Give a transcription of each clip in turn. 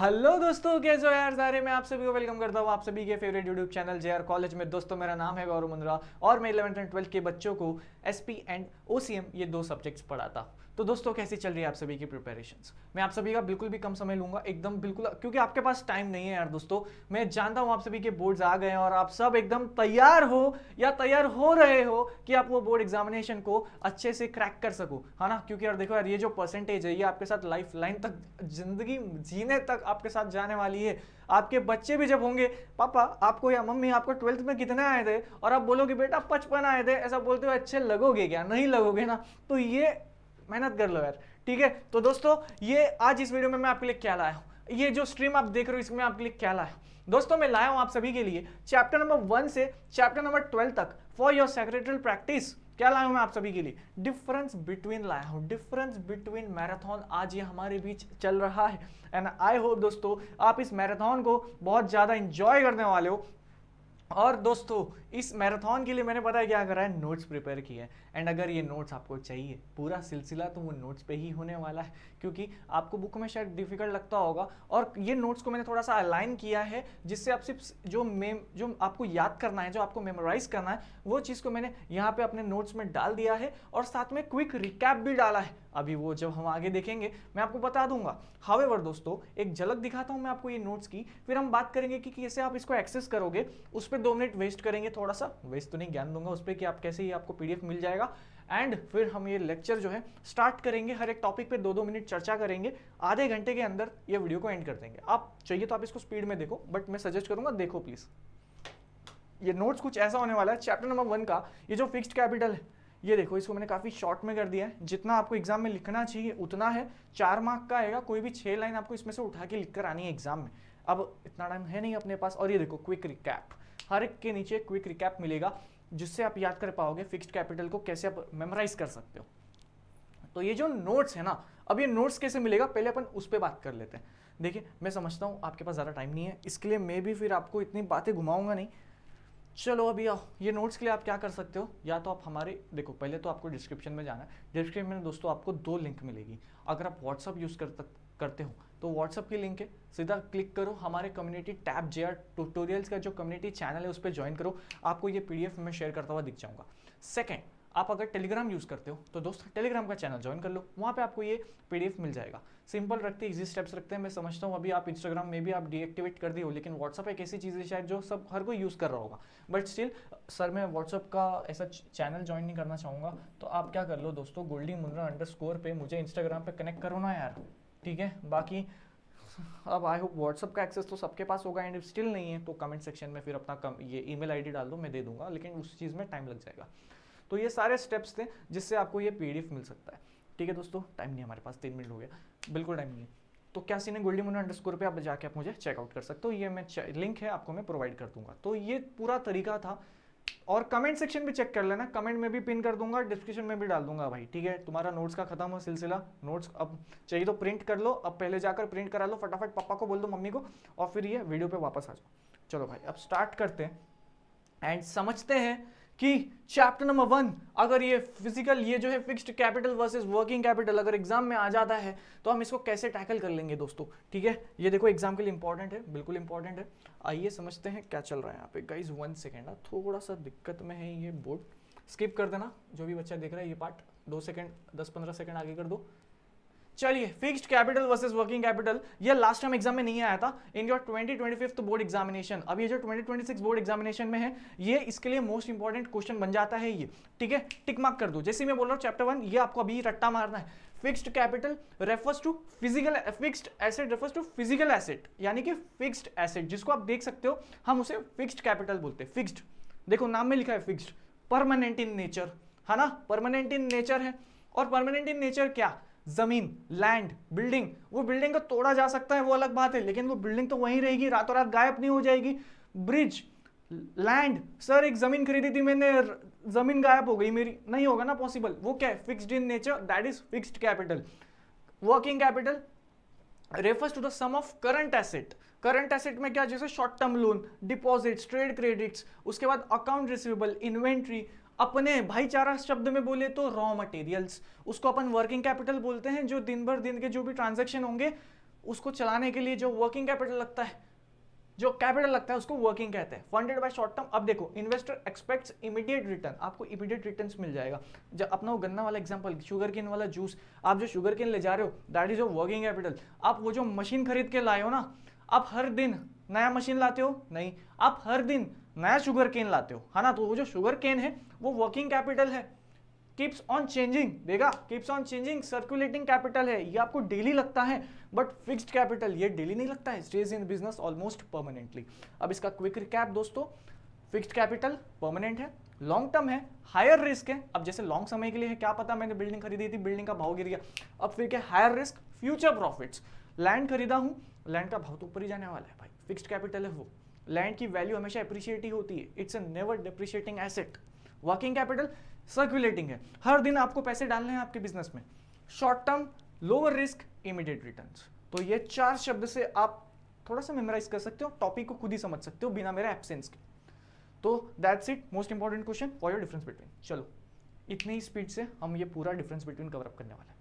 Hello दोस्तों, कैसे हो यार सारे। मैं आप सभी को वेलकम करता हूँ आप सभी के favourite YouTube channel JR college में। दोस्तों मेरा नाम है गौरव मुंद्रा और मैं 11th एंड 12th के बच्चों को एसपी एंड ओसीएम ये दो सब्जेक्ट्स पढ़ाता हूँ। तो दोस्तों कैसी चल रही है आप सभी की प्रिपरेशंस। मैं आप सभी का बिल्कुल भी कम समय लूंगा, एकदम बिल्कुल, क्योंकि आपके पास टाइम नहीं है यार दोस्तों। मैं जानता हूँ आप सभी के बोर्ड्स आ गए हैं और आप सब एकदम तैयार हो या तैयार हो रहे हो कि आप वो बोर्ड एग्जामिनेशन को अच्छे से क्रैक कर सको, है ना। क्योंकि यार देखो यार, ये जो परसेंटेज है ये आपके साथ लाइफ लाइन तक, जिंदगी जीने तक आपके साथ जाने वाली है। आपके बच्चे भी जब होंगे, पापा आपको या मम्मी आपको 12th में कितने आए थे, और आप बोलोगे बेटा 55 आए थे, ऐसा बोलते हुए अच्छे लगोगे क्या? नहीं लगोगे ना। तो ये मेहनत कर लो यार, ठीक है। तो दोस्तों ये आज इस वीडियो में मैं आपके लिए क्या लाया हूं, ये जो स्ट्रीम आप देख रहे हो इसमें आपके लिए क्या लाया हूं। दोस्तों मैं लाया हूं आप सभी के लिए चैप्टर नंबर 1 से चैप्टर नंबर 12 तक फॉर योर सेक्रेटरी प्रैक्टिस। क्या लाया हूं मैं आप सभी के लिए? डिफरेंस बिटवीन लाया हूं, डिफरेंस बिटवीन मैराथन। आज ये हमारे बीच चल रहा है एंड आई होप दोस्तों आप इस मैराथन को बहुत ज्यादा इंजॉय करने वाले हो। और दोस्तों इस मैराथन के लिए मैंने पता है क्या करा है, नोट्स प्रिपेयर किए हैं। एंड अगर ये नोट्स आपको चाहिए पूरा सिलसिला तो वो नोट्स पे ही होने वाला है, क्योंकि आपको बुक में शायद डिफिकल्ट लगता होगा। और ये नोट्स को मैंने थोड़ा सा अलाइन किया है जिससे आप सिर्फ जो आपको याद करना है, जो आपको मेमोराइज करना है, वो चीज़ को मैंने यहाँ पे अपने नोट्स में डाल दिया है और साथ में क्विक रिकैप भी डाला है। अभी वो जब हम आगे देखेंगे मैं आपको बता दूंगा। हावेवर दोस्तों एक झलक दिखाता हूं मैं आपको ये नोट्स की, फिर हम बात करेंगे कि कैसे आप इसको एक्सेस करोगे। उस पर 2 मिनट वेस्ट करेंगे, थोड़ा सा वेस्ट तो नहीं, ज्ञान दूंगा उस पर कि आप कैसे ही आपको पीडीएफ मिल जाएगा। एंड फिर हम ये लेक्चर जो है स्टार्ट करेंगे, हर एक टॉपिक पे 2-2 मिनट चर्चा करेंगे। आधे घंटे के अंदर ये वीडियो को एंड कर देंगे। आप चाहिए तो आप इसको स्पीड में देखो, बट मैं सजेस्ट करूंगा देखो प्लीज। ये नोट्स कुछ ऐसा होने वाला है चैप्टर नंबर 1 का। ये जो फिक्स्ड कैपिटल है ये देखो, इसको मैंने काफी शॉर्ट में कर दिया है, जितना आपको एग्जाम में लिखना चाहिए उतना है। 4 मार्क का आएगा, कोई भी 6 लाइन आपको इसमें से उठा के लिख कर आनी है एग्जाम में। अब इतना टाइम है नहीं अपने पास। और ये देखो क्विक रिकैप, हर एक के नीचे क्विक रिकैप मिलेगा जिससे आप याद कर पाओगे फिक्स्ड कैपिटल को कैसे आप मेमोराइज कर सकते हो। तो ये जो नोट्स है ना, अब ये नोट्स कैसे मिलेगा पहले अपन उस पर बात कर लेते हैं। देखिए मैं समझता हूँ आपके पास ज़्यादा टाइम नहीं है, इसके लिए मैं भी फिर आपको इतनी बातें घुमाऊंगा नहीं। चलो अभी आओ, ये नोट्स के लिए आप क्या कर सकते हो, या तो आप हमारे देखो पहले तो आपको डिस्क्रिप्शन में जाना है। डिस्क्रिप्शन में दोस्तों आपको 2 लिंक मिलेगी। अगर आप व्हाट्सअप यूज़ करते हो तो व्हाट्सअप की लिंक है, सीधा क्लिक करो, हमारे कम्युनिटी टैब जेआर ट्यूटोरियल्स का जो कम्युनिटी चैनल है उस पर ज्वाइन करो। आपको ये पीडीएफ में शेयर करता हुआ दिख जाऊंगा। सेकंड, आप अगर टेलीग्राम यूज़ करते हो तो दोस्तों टेलीग्राम का चैनल ज्वाइन कर लो, वहाँ पे आपको ये पीडीएफ मिल जाएगा। सिंपल रखते हैं, इजी स्टेप्स रखते हैं। मैं समझता हूँ अभी आप इंस्टाग्राम में भी आप डीएक्टिवेट कर दी हो, लेकिन व्हाट्सअप एक ऐसी चीज़ है शायद जो सब हर कोई यूज़ कर रहा होगा। बट स्टिल सर मैं व्हाट्सअप का ऐसा चैनल ज्वाइन नहीं करना चाहूँगा, तो आप क्या कर लो दोस्तों, गोल्डी मुंद्रा _ पे मुझे इंस्टाग्राम पे कनेक्ट करो ना यार, ठीक है। बाकी अब आई होप व्हाट्सअप का एक्सेस तो सबके पास होगा, एंड स्टिल नहीं है तो कमेंट सेक्शन में फिर अपना ये ईमेल आईडी डाल दो, मैं दे दूंगा, लेकिन उस चीज़ में टाइम लग जाएगा। तो ये सारे स्टेप्स थे जिससे आपको ये पीडीएफ मिल सकता है, ठीक है दोस्तों। टाइम नहीं हमारे पास, 3 मिनट हो गया, बिल्कुल टाइम नहीं है। तो क्या सीन है, गोल्डी मुंडा _ पे आप जाके आप मुझे चेकआउट कर सकते हो। ये मैं लिंक है आपको मैं प्रोवाइड कर दूंगा। तो ये पूरा तरीका था। और कमेंट सेक्शन भी चेक कर लेना, कमेंट में भी पिन कर दूंगा, डिस्क्रिप्शन में भी डाल दूंगा भाई, ठीक है। तुम्हारा नोट्स का खत्म हो सिलसिला। नोट्स अब चाहिए तो प्रिंट कर लो, अब पहले जाकर प्रिंट करा लो फटाफट, पापा को बोल दो, मम्मी को, और फिर ये वीडियो पे वापस आ जाओ। चलो भाई अब स्टार्ट करते हैं एंड समझते हैं कि चैप्टर नंबर 1, अगर ये फिजिकल, ये जो है fixed capital versus working capital, अगर एग्जाम में आ जाता है तो हम इसको कैसे टैकल कर लेंगे दोस्तों, ठीक है। ये देखो एग्जाम के लिए इंपॉर्टेंट है, बिल्कुल इंपॉर्टेंट है। आइए समझते हैं क्या चल रहा है यहाँ पे। गाइज 1 सेकेंड, थोड़ा सा दिक्कत में है ये बोर्ड, स्किप कर देना जो भी बच्चा देख रहा है ये पार्ट, 2 सेकेंड 10-15 सेकेंड आगे कर दो। चलिए, fixed capital versus working capital, ये लास्ट टाइम एग्जाम में नहीं आया था इन योर 2025 बोर्ड एग्जामिनेशन। अब ये जो 2026 बोर्ड एग्जामिनेशन में है, ये इसके लिए मोस्ट इंपॉर्टेंट क्वेश्चन बन जाता है ये, ठीक है। टिक मार्क कर दो, जैसे मैं बोल रहा हूँ चैप्टर 1, ये आपको अभी रट्टा मारना है। Fixed capital refers to physical, fixed asset refers to physical asset, यानी कि फिक्स्ड एसेट जिसको आप देख सकते हो हम उसे फिक्स्ड कैपिटल बोलते हैं। फिक्स्ड देखो नाम में लिखा है फिक्स्ड, परमानेंट इन नेचर, है ना, परमानेंट इन नेचर है। और परमानेंट इन नेचर क्या, जमीन, लैंड, बिल्डिंग। वो बिल्डिंग को तोड़ा जा सकता है वो अलग बात है, लेकिन वो बिल्डिंग तो वहीं रहेगी, रातों रात गायब नहीं हो जाएगी। ब्रिज, लैंड, सर एक जमीन खरीदी थी मैंने, जमीन गायब हो गई मेरी, नहीं होगा ना पॉसिबल। वो क्या है, fixed in nature, that is fixed capital. Working capital refers to the sum of current asset. Current asset में क्या, जैसे short term loan, deposits, trade credits, उसके बाद अकाउंट रिसीवेबल, इन्वेंट्री, अपने भाईचारा शब्द में बोले तो रॉ मटेरियल्स, उसको अपन वर्किंग कैपिटल बोलते हैं। जो दिन भर दिन के जो भी ट्रांजैक्शन होंगे उसको चलाने के लिए जो वर्किंग कैपिटल लगता है, जो कैपिटल लगता है उसको वर्किंग कहते हैं। फंडेड बाय शॉर्ट टर्म, अब देखो इन्वेस्टर एक्सपेक्ट्स इमीडिएट रिटर्न, आपको इमीडिएट रिटर्न्स मिल जाएगा। जब अपना वो गन्ना वाला एग्जांपल, शुगर केन वाला जूस, आप जो शुगर केन ले जा रहे हो that is your working capital. आप वो जो मशीन खरीद के लाए हो ना, आप हर दिन नया मशीन लाते हो नहीं, आप हर दिन नया शुगर केन लाते हो, है ना, तो वो जो शुगर केन है वो वर्किंग कैपिटल है, कीप्स ऑन चेंजिंग, देगा keeps on changing, circulating capital है, ये आपको डेली लगता है, बट फिक्स्ड कैपिटल ये डेली नहीं लगता है, stage in business almost permanently. अब इसका क्विक रिकैप दोस्तों, फिक्स्ड कैपिटल परमानेंट है, लॉन्ग टर्म है, हायर रिस्क है। अब जैसे लॉन्ग समय के लिए है, क्या पता मैंने बिल्डिंग खरीदी थी, बिल्डिंग का भाव गिर गया, अब फिर क्या, higher risk, future profits. Land खरीदा हूं, लैंड का भाव तो ऊपर ही जाने वाला है भाई, फिक्स्ड कैपिटल है वो, लैंड की वैल्यू हमेशा एप्रिशिएट ही होती है, it's a never depreciating asset. Working capital circulating है, हर दिन आपको पैसे डालने हैं आपके बिजनेस में। Short term, lower risk, immediate returns. तो ये 4 शब्द से आप थोड़ा सा मेमोराइज कर सकते हो, टॉपिक को खुद ही समझ सकते हो बिना मेरे एब्सेंस के। तो that's it, most important question for your difference between. चलो इतनी ही स्पीड से हम ये पूरा डिफरेंस बिटवीन कवर अप करने वाले हैं।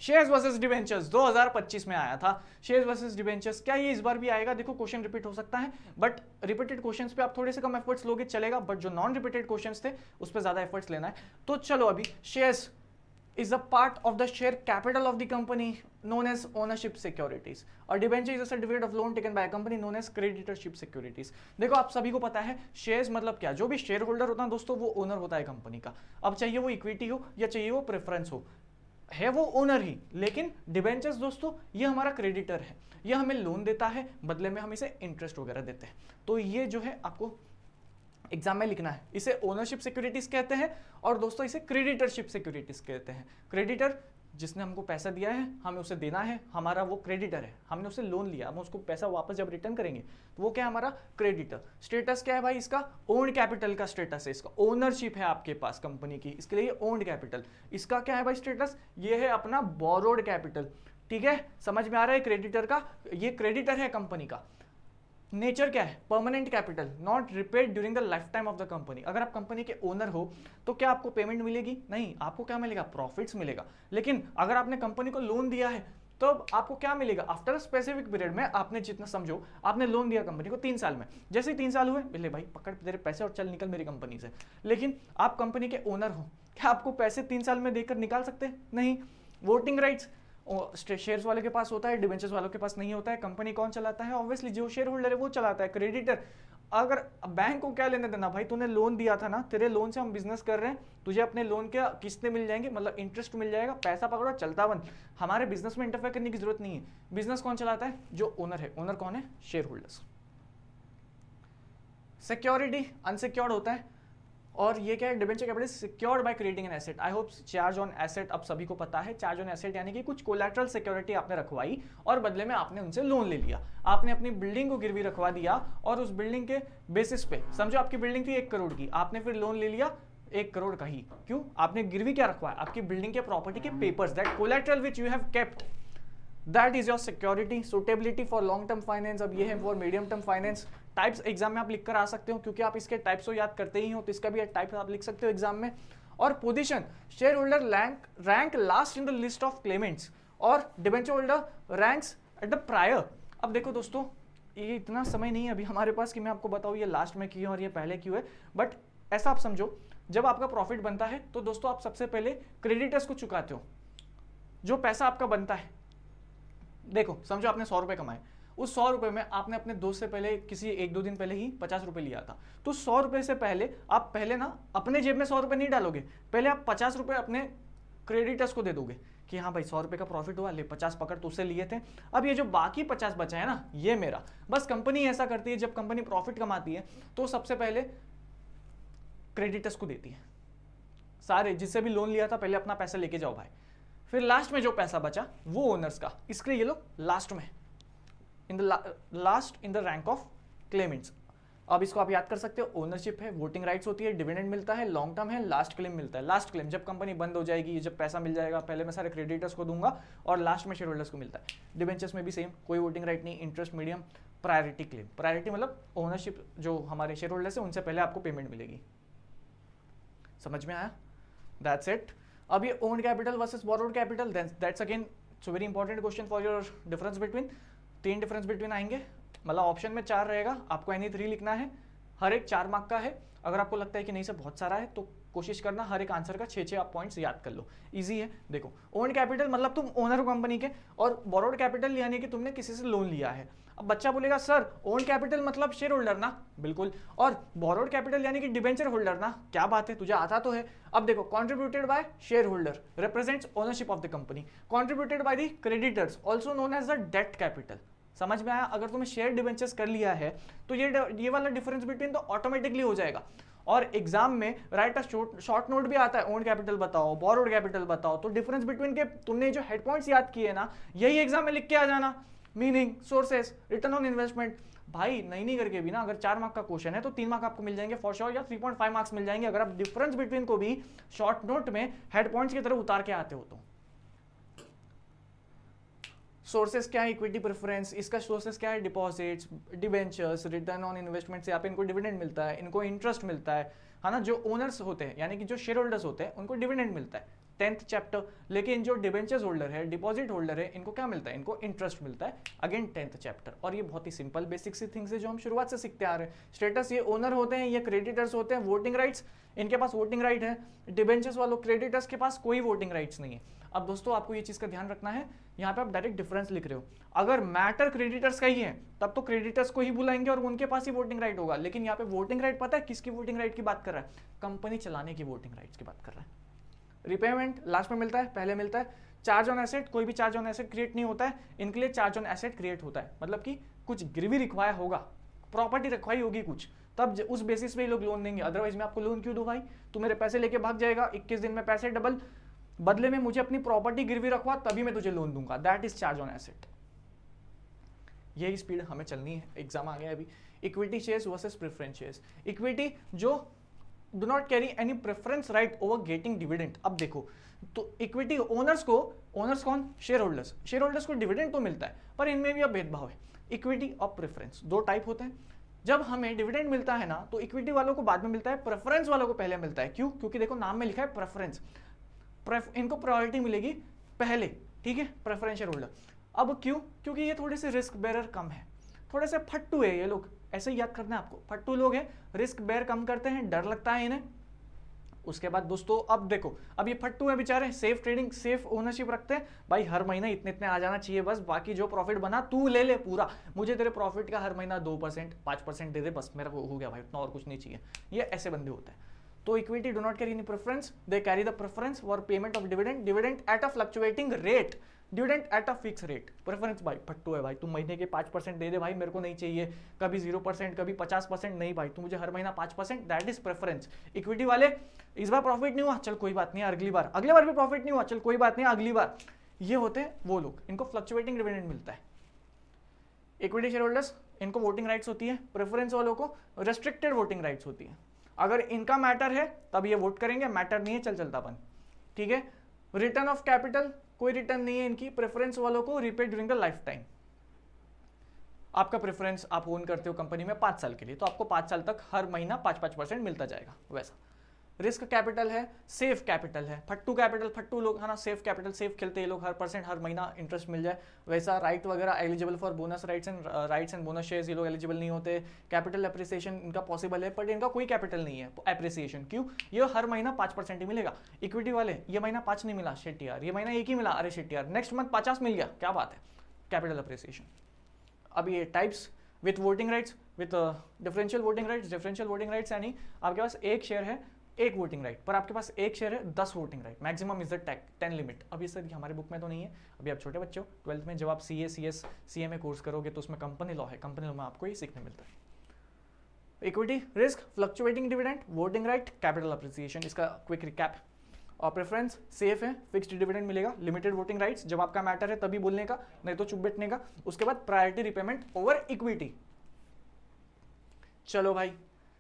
शेयर्स वर्सेस डिबेंचर्स 2025 में आया था, शेयर्स वर्सेस डिबेंचर्स, क्या ये इस बार भी आएगा? देखो क्वेश्चन रिपीट हो सकता है, बट रिपीटेड क्वेश्चंस पे आप थोड़े से कम एफर्ट्स लोगे चलेगा, बट जो नॉन रिपीटेड क्वेश्चंस थे उस पर ज्यादा एफर्ट्स लेना है। तो चलो अभी, shares is a part of the share capital of the company known as ownership securities. A debenture is a certificate of loan taken by a company known as creditorship securities. देखो आप सभी को पता है शेयर्स मतलब क्या, जो भी शेयर होल्डर होता है दोस्तों वो ओनर होता है कंपनी का। अब चाहिए वो इक्विटी हो या चाहिए वो प्रेफरेंस हो, है वो ओनर ही। लेकिन डिबेंचर्स दोस्तों ये हमारा क्रेडिटर है, ये हमें लोन देता है, बदले में हम इसे इंटरेस्ट वगैरह देते हैं। तो ये जो है आपको एग्जाम में लिखना है, इसे ओनरशिप सिक्योरिटीज कहते हैं और दोस्तों इसे क्रेडिटरशिप सिक्योरिटीज कहते हैं। क्रेडिटर जिसने हमको पैसा दिया है, हमें उसे देना है, हमारा वो क्रेडिटर है, हमने उसे लोन लिया, हम उसको पैसा वापस जब रिटर्न करेंगे तो वो क्या है हमारा क्रेडिटर। स्टेटस क्या है भाई इसका, ओन्ड कैपिटल का स्टेटस है, इसका ओनरशिप है आपके पास कंपनी की, इसके लिए ओन्ड कैपिटल। इसका क्या है भाई स्टेटस, ये है अपना बोरोड कैपिटल। ठीक है, समझ में आ रहा है क्रेडिटर का, ये क्रेडिटर है कंपनी का। नेचर क्या है, permanent capital, not repaid during the life time of the company. अगर आप कंपनी के ओनर हो तो क्या आपको पेमेंट मिलेगी? नहीं, आपको क्या मिलेगा, प्रॉफिट्स मिलेगा। लेकिन अगर आपने कंपनी को लोन दिया है तो आपको क्या मिलेगा, आफ्टर स्पेसिफिक पीरियड में, आपने जितना समझो आपने लोन दिया कंपनी को 3 साल में, जैसे ही 3 साल हुए मिले भाई पकड़ तेरे पैसे और चल निकल मेरी कंपनी से। लेकिन आप कंपनी के ओनर हो, क्या आपको पैसे 3 साल में देकर निकाल सकते हैं? नहीं। वोटिंग राइट्स शेयर्स वाले के पास होता है, डिबेंचर्स वालों के पास नहीं होता है। कंपनी कौन चलाता है? ऑब्वियसली जो शेयर होल्डर है वो चलाता है, क्रेडिटर। अगर बैंक को क्या लेने देना भाई, तूने लोन दिया था ना, तेरे लोन से हम बिजनेस कर रहे हैं, तुझे अपने लोन के किस्तें मिल जाएंगे, मतलब इंटरेस्ट मिल जाएगा, पैसा पकड़ो चलता बन। हमारे बिजनेस में इंटरफेयर करने की जरूरत नहीं है। बिजनेस कौन चलाता है? जो ओनर है। ओनर कौन है? Share holders. सिक्योरिटी अनसिक्योर्ड होता है, और ये क्या है, debenture capital secured by creating an asset. I hope charge on asset अब सभी को पता है। चार्ज ऑन एसेट यानी कि कुछ कोलैटरल सिक्योरिटी आपने रखवाई और बदले में आपने उनसे लोन ले लिया। आपने अपनी बिल्डिंग को गिरवी रखवा दिया और उस बिल्डिंग के बेसिस पे, समझो आपकी बिल्डिंग थी 1 करोड़ की, आपने फिर लोन ले लिया 1 करोड़ का ही। क्यों? आपने गिरवी क्या रखवाया? आपकी बिल्डिंग के प्रॉपर्टी के papers, that collateral which you have kept, that is your security. Suitability for long term finance, अब ये है for medium term finance. Types exam में आप लिख कर आ सकते हो, क्योंकि आप इसके टाइप्स को याद करते ही हो, तो इसका भी टाइप्स आप लिख सकते हो एग्जाम में। और position, share holder rank last in the list of claimants, और debenture holder ranks at the prior. अब देखो दोस्तों, ये इतना समय नहीं है अभी हमारे पास कि मैं आपको बताऊं ये लास्ट में क्यों और ये पहले क्यों है, बट ऐसा आप समझो, जब आपका प्रॉफिट बनता है तो दोस्तों आप सबसे पहले क्रेडिटर्स को चुकाते हो। जो पैसा आपका बनता है, देखो समझो आपने 100 रुपए कमाए, उस 100 रुपए में आपने अपने दोस्त से पहले किसी 1-2 दिन पहले ही 50 रुपए लिया था, तो 100 रुपए से पहले आप पहले ना अपने जेब में 100 रुपए नहीं डालोगे, पहले आप 50 रुपए अपने क्रेडिटर्स को दे दोगे कि हाँ भाई 100 रुपए का प्रॉफिट हुआ, ले 50 पकड़, तो उससे लिए थे, अब ये जो बाकी 50 बचा है ना, ये मेरा। बस कंपनी ऐसा करती है, जब कंपनी प्रॉफिट कमाती है तो सबसे पहले क्रेडिटर्स को देती है, सारे जिससे भी लोन लिया था पहले अपना पैसा लेके जाओ भाई, फिर लास्ट में जो पैसा बचा वो ओनर्स का, इसके लिए ये लोग लास्ट में, in the last in the rank of Clements. अब इसको आप याद कर सकते हो, ओनरशिप है, वोटिंग राइट्स होती है, डिविडेंड मिलता है, लॉन्ग टर्म है, लास्ट क्लेम मिलता है। लास्ट क्लेम जब कंपनी बंद हो जाएगी, जब पैसा मिल जाएगा, पहले मैं सारे क्रेडिटर्स को दूंगा और लास्ट में शेयर होल्डर्स को मिलता है। डिबेंचर्स में भी सेम, कोई वोटिंग राइट नहीं, interest medium, priority claim. Priority मतलब ओनरशिप जो हमारे शेयर होल्डर्स है उनसे पहले आपको पेमेंट मिलेगी। समझ में आया? That's it. अब ये owned capital versus borrowed capital, that's again so very important question for your difference between, 3 difference between आएंगे, मतलब ऑप्शन में 4 रहेगा, आपको एनी 3 लिखना है, हर एक 4 मार्क का है। अगर आपको लगता है कि नहीं सर बहुत सारा है तो कोशिश करना हर एक आंसर का 6 आप पॉइंट्स याद कर लो, इजी है। देखो ओन कैपिटल मतलब तुम ओनर हो कंपनी के, और बोरोड कैपिटल यानी कि तुमने किसी से लोन लिया है। अब बच्चा बोलेगा सर ओन कैपिटल मतलब शेयर होल्डर ना, बिल्कुल, और बोरोड कैपिटल यानी कि डिबेंचर होल्डर ना, क्या बात है, तुझे आता तो है। अब देखो contributed by shareholder represents ownership of the company, contributed by the creditors also known as the debt capital. समझ में आया? अगर तुम्हें शेयर डिबेंचर्स कर लिया है तो ये वाला डिफरेंस बिटवीन तो ऑटोमेटिकली हो जाएगा। और एग्जाम में राइट अ शॉर्ट नोट भी आता है, ओन कैपिटल बताओ, बोरोड कैपिटल बताओ, तो डिफरेंस बिटवीन के तुमने जो हेड पॉइंट्स याद किए ना, यही एग्जाम में लिख के आ जाना। Meaning, sources, return on investment, भाई नहीं करके भी ना, अगर 4 मार्क का क्वेश्चन है तो 3 मार्क आपको मिल जाएंगे फॉर श्योर, या 3.5 मार्क्स मिल जाएंगे अगर आप डिफरेंस बिटवीन को भी शॉर्ट नोट में हेड पॉइंट्स की तरह उतार के आते हो तो। सोर्सेस क्या है? इक्विटी प्रेफरेंस, इसका सोर्सेस क्या है? Deposits, debentures, return on investment से यहाँ पे इनको डिविडेंड मिलता है, इनको इंटरेस्ट मिलता है ना, जो ओनर्स होते हैं यानी कि जो शेयर होल्डर्स होते हैं उनको डिविडेंड मिलता है, 10th चैप्टर। लेकिन जो डिबेंचर्स होल्डर है, डिपॉजिट होल्डर है, इनको क्या मिलता है? इनको इंटरेस्ट मिलता है, अगेन 10th चैप्टर। और ये बहुत ही सिंपल बेसिक सी थिंग्स है जो हम शुरुआत से सीखते आ रहे हैं। स्टेटस, ये ओनर होते हैं, ये क्रेडिटर्स होते हैं, वोटिंग राइट्स, इनके पास वोटिंग राइट है, डिबेंचर्स वालों क्रेडिटर्स के पास कोई वोटिंग राइट्स नहीं है। अब दोस्तों आपको ये चीज का ध्यान रखना है, यहाँ पे आप डायरेक्ट डिफरेंस लिख रहे हो, अगर मैटर क्रेडिटर्स का ही है तब तो क्रेडिटर्स को ही बुलाएंगे और उनके पास ही वोटिंग राइट होगा। लेकिन यहाँ पे वोटिंग राइट पता है किसकी वोटिंग राइट की बात कर रहा है? कंपनी चलाने की वोटिंग राइट्स की बात कर रहा है। रिपेमेंट लास्ट में मिलता है, पहले मिलता है। चार्ज ऑन एसेट, कोई भी चार्ज ऑन एसेट क्रिएट नहीं होता है, इनके लिए चार्ज ऑन एसेट क्रिएट होता है, मतलब कि कुछ गिरवी रिक्वायर होगा, प्रॉपर्टी रखवाई होगी कुछ, तब उस बेसिस पे ये लोग लोन देंगे। अदरवाइज मैं आपको लोन क्यों दूं भाई? तू मेरे पैसे लेके भाग जाएगा, 21 दिन में पैसे डबल, बदले में मुझे अपनी प्रॉपर्टी गिरवी रखवा तभी मैं तुझे लोन दूंगा, that is charge on asset. यही स्पीड हमें चलनी है, एग्जाम आ गया अभी। Equity shares versus preference shares. Equity जो do not carry any preference right over getting dividend. अब देखो तो इक्विटी ओनर्स को, ओनर्स कौन? शेयर होल्डर्स, शेयर होल्डर्स को डिविडेंड तो मिलता है, पर इनमें भी अब भेदभाव है। इक्विटी और प्रेफरेंस दो टाइप होते हैं। जब हमें डिविडेंड मिलता है ना तो इक्विटी वालों को बाद में मिलता है, प्रेफरेंस वालों को पहले मिलता है। क्यों? क्योंकि देखो नाम में लिखा है प्रेफरेंस, इनको प्रायोरिटी मिलेगी पहले, ठीक है, प्रेफरेंशियल होल्डर। अब क्यों? क्योंकि ये थोड़े से रिस्क बेरर कम है, थोड़े से फट्टू है ये लोग, ऐसे ही याद करना है आपको, फट्टू लोग हैं, रिस्क बेयर कम करते हैं, डर लगता है इन्हें। उसके बाद दोस्तों अब देखो, अब ये फट्टू है बेचारे, सेफ ट्रेडिंग, सेफ ओनरशिप रखते हैं, भाई हर महीना इतने इतने आ जाना चाहिए बस, बाकी जो प्रॉफिट बना तू ले ले पूरा, मुझे तेरे प्रॉफिट का हर महीना 2% 5% दे दे बस, मेरा हो गया भाई, उतना और कुछ नहीं चाहिए। ये ऐसे बंदे होते हैं। तो equity do not carry any preference, they carry the preference for payment of dividend, dividend at a fluctuating rate, dividend at a fix rate. Preference भाई फट्टू है भाई, तुम महीने के 5% दे दे भाई, मेरे को नहीं चाहिए, कभी 0% कभी 50%, नहीं भाई तू मुझे हर महीना 5%, दैट इज प्रेफरेंस। इक्विटी वाले इस बार प्रॉफिट नहीं हुआ, चल कोई बात नहीं, अगली बार भी प्रॉफिट नहीं हुआ, चल कोई बात नहीं, अगली बार। ये होते हैं वो लोग, इनको फ्लक्चुएटिंग डिविडेंड मिलता है। इक्विटी शेयर होल्डर्स, इनको वोटिंग राइट्स होती है, प्रेफरेंस वालों को रेस्ट्रिक्टेड वोटिंग राइट्स होती है। अगर इनका मैटर है तब ये वोट करेंगे, मैटर नहीं है चल चलता अपन, ठीक है। रिटर्न ऑफ कैपिटल, कोई रिटर्न नहीं है इनकी, प्रेफरेंस वालों को repay during the life time. आपका प्रेफरेंस आप ओन करते हो कंपनी में 5 साल के लिए, तो आपको 5 साल तक हर महीना 5-5% मिलता जाएगा वैसा। रिस्क कैपिटल है, सेफ कैपिटल है, फट्टू कैपिटल, फट्टू लोग है ना, सेफ कैपिटल, सेफ खेलते हैं लोग, हर % हर महीना इंटरेस्ट मिल जाए वैसा। राइट वगैरह eligible for bonus rights and bonus shares, ये लोग एलिजिबल नहीं होते। कैपिटल एप्रिसिएशन इनका पॉसिबल है, बट इनका कोई कैपिटल नहीं है एप्रिसिएशन। क्यों? ये हर महीना 5% ही मिलेगा। इक्विटी वाले ये महीना 5 नहीं मिला शेट्टी यार, ये महीना 1 ही मिला, अरे शेट्टी यार, नेक्स्ट मंथ 50 मिल गया, क्या बात है, कैपिटल एप्रिसिएशन। अब ये types with voting rights, with differential voting rights. Differential voting rights यानी आपके पास एक शेयर है, एक वोटिंग राइट, पर आपके पास एक शेयर है 10 voting right, maximum is the 10 limit. अब ये सर हमारे बुक में तो नहीं है, अभी आप छोटे बच्चे हो, 12th में जब आप CA CS CMA कोर्स करोगे तो उसमें कंपनी लॉ है, कंपनी लॉ में आपको ये सीखने मिलता है। Equity, risk, fluctuating dividend, voting right, capital appreciation, इसका क्विक रिकैप। और प्रेफरेंस सेफ है, फिक्स्ड डिविडेंड मिलेगा, लिमिटेड वोटिंग राइट्स, जब आपका मैटर है तभी बोलने का, नहीं तो चुप बैठने का। उसके बाद प्रायोरिटी रिपेमेंट ओवर इक्विटी। चलो भाई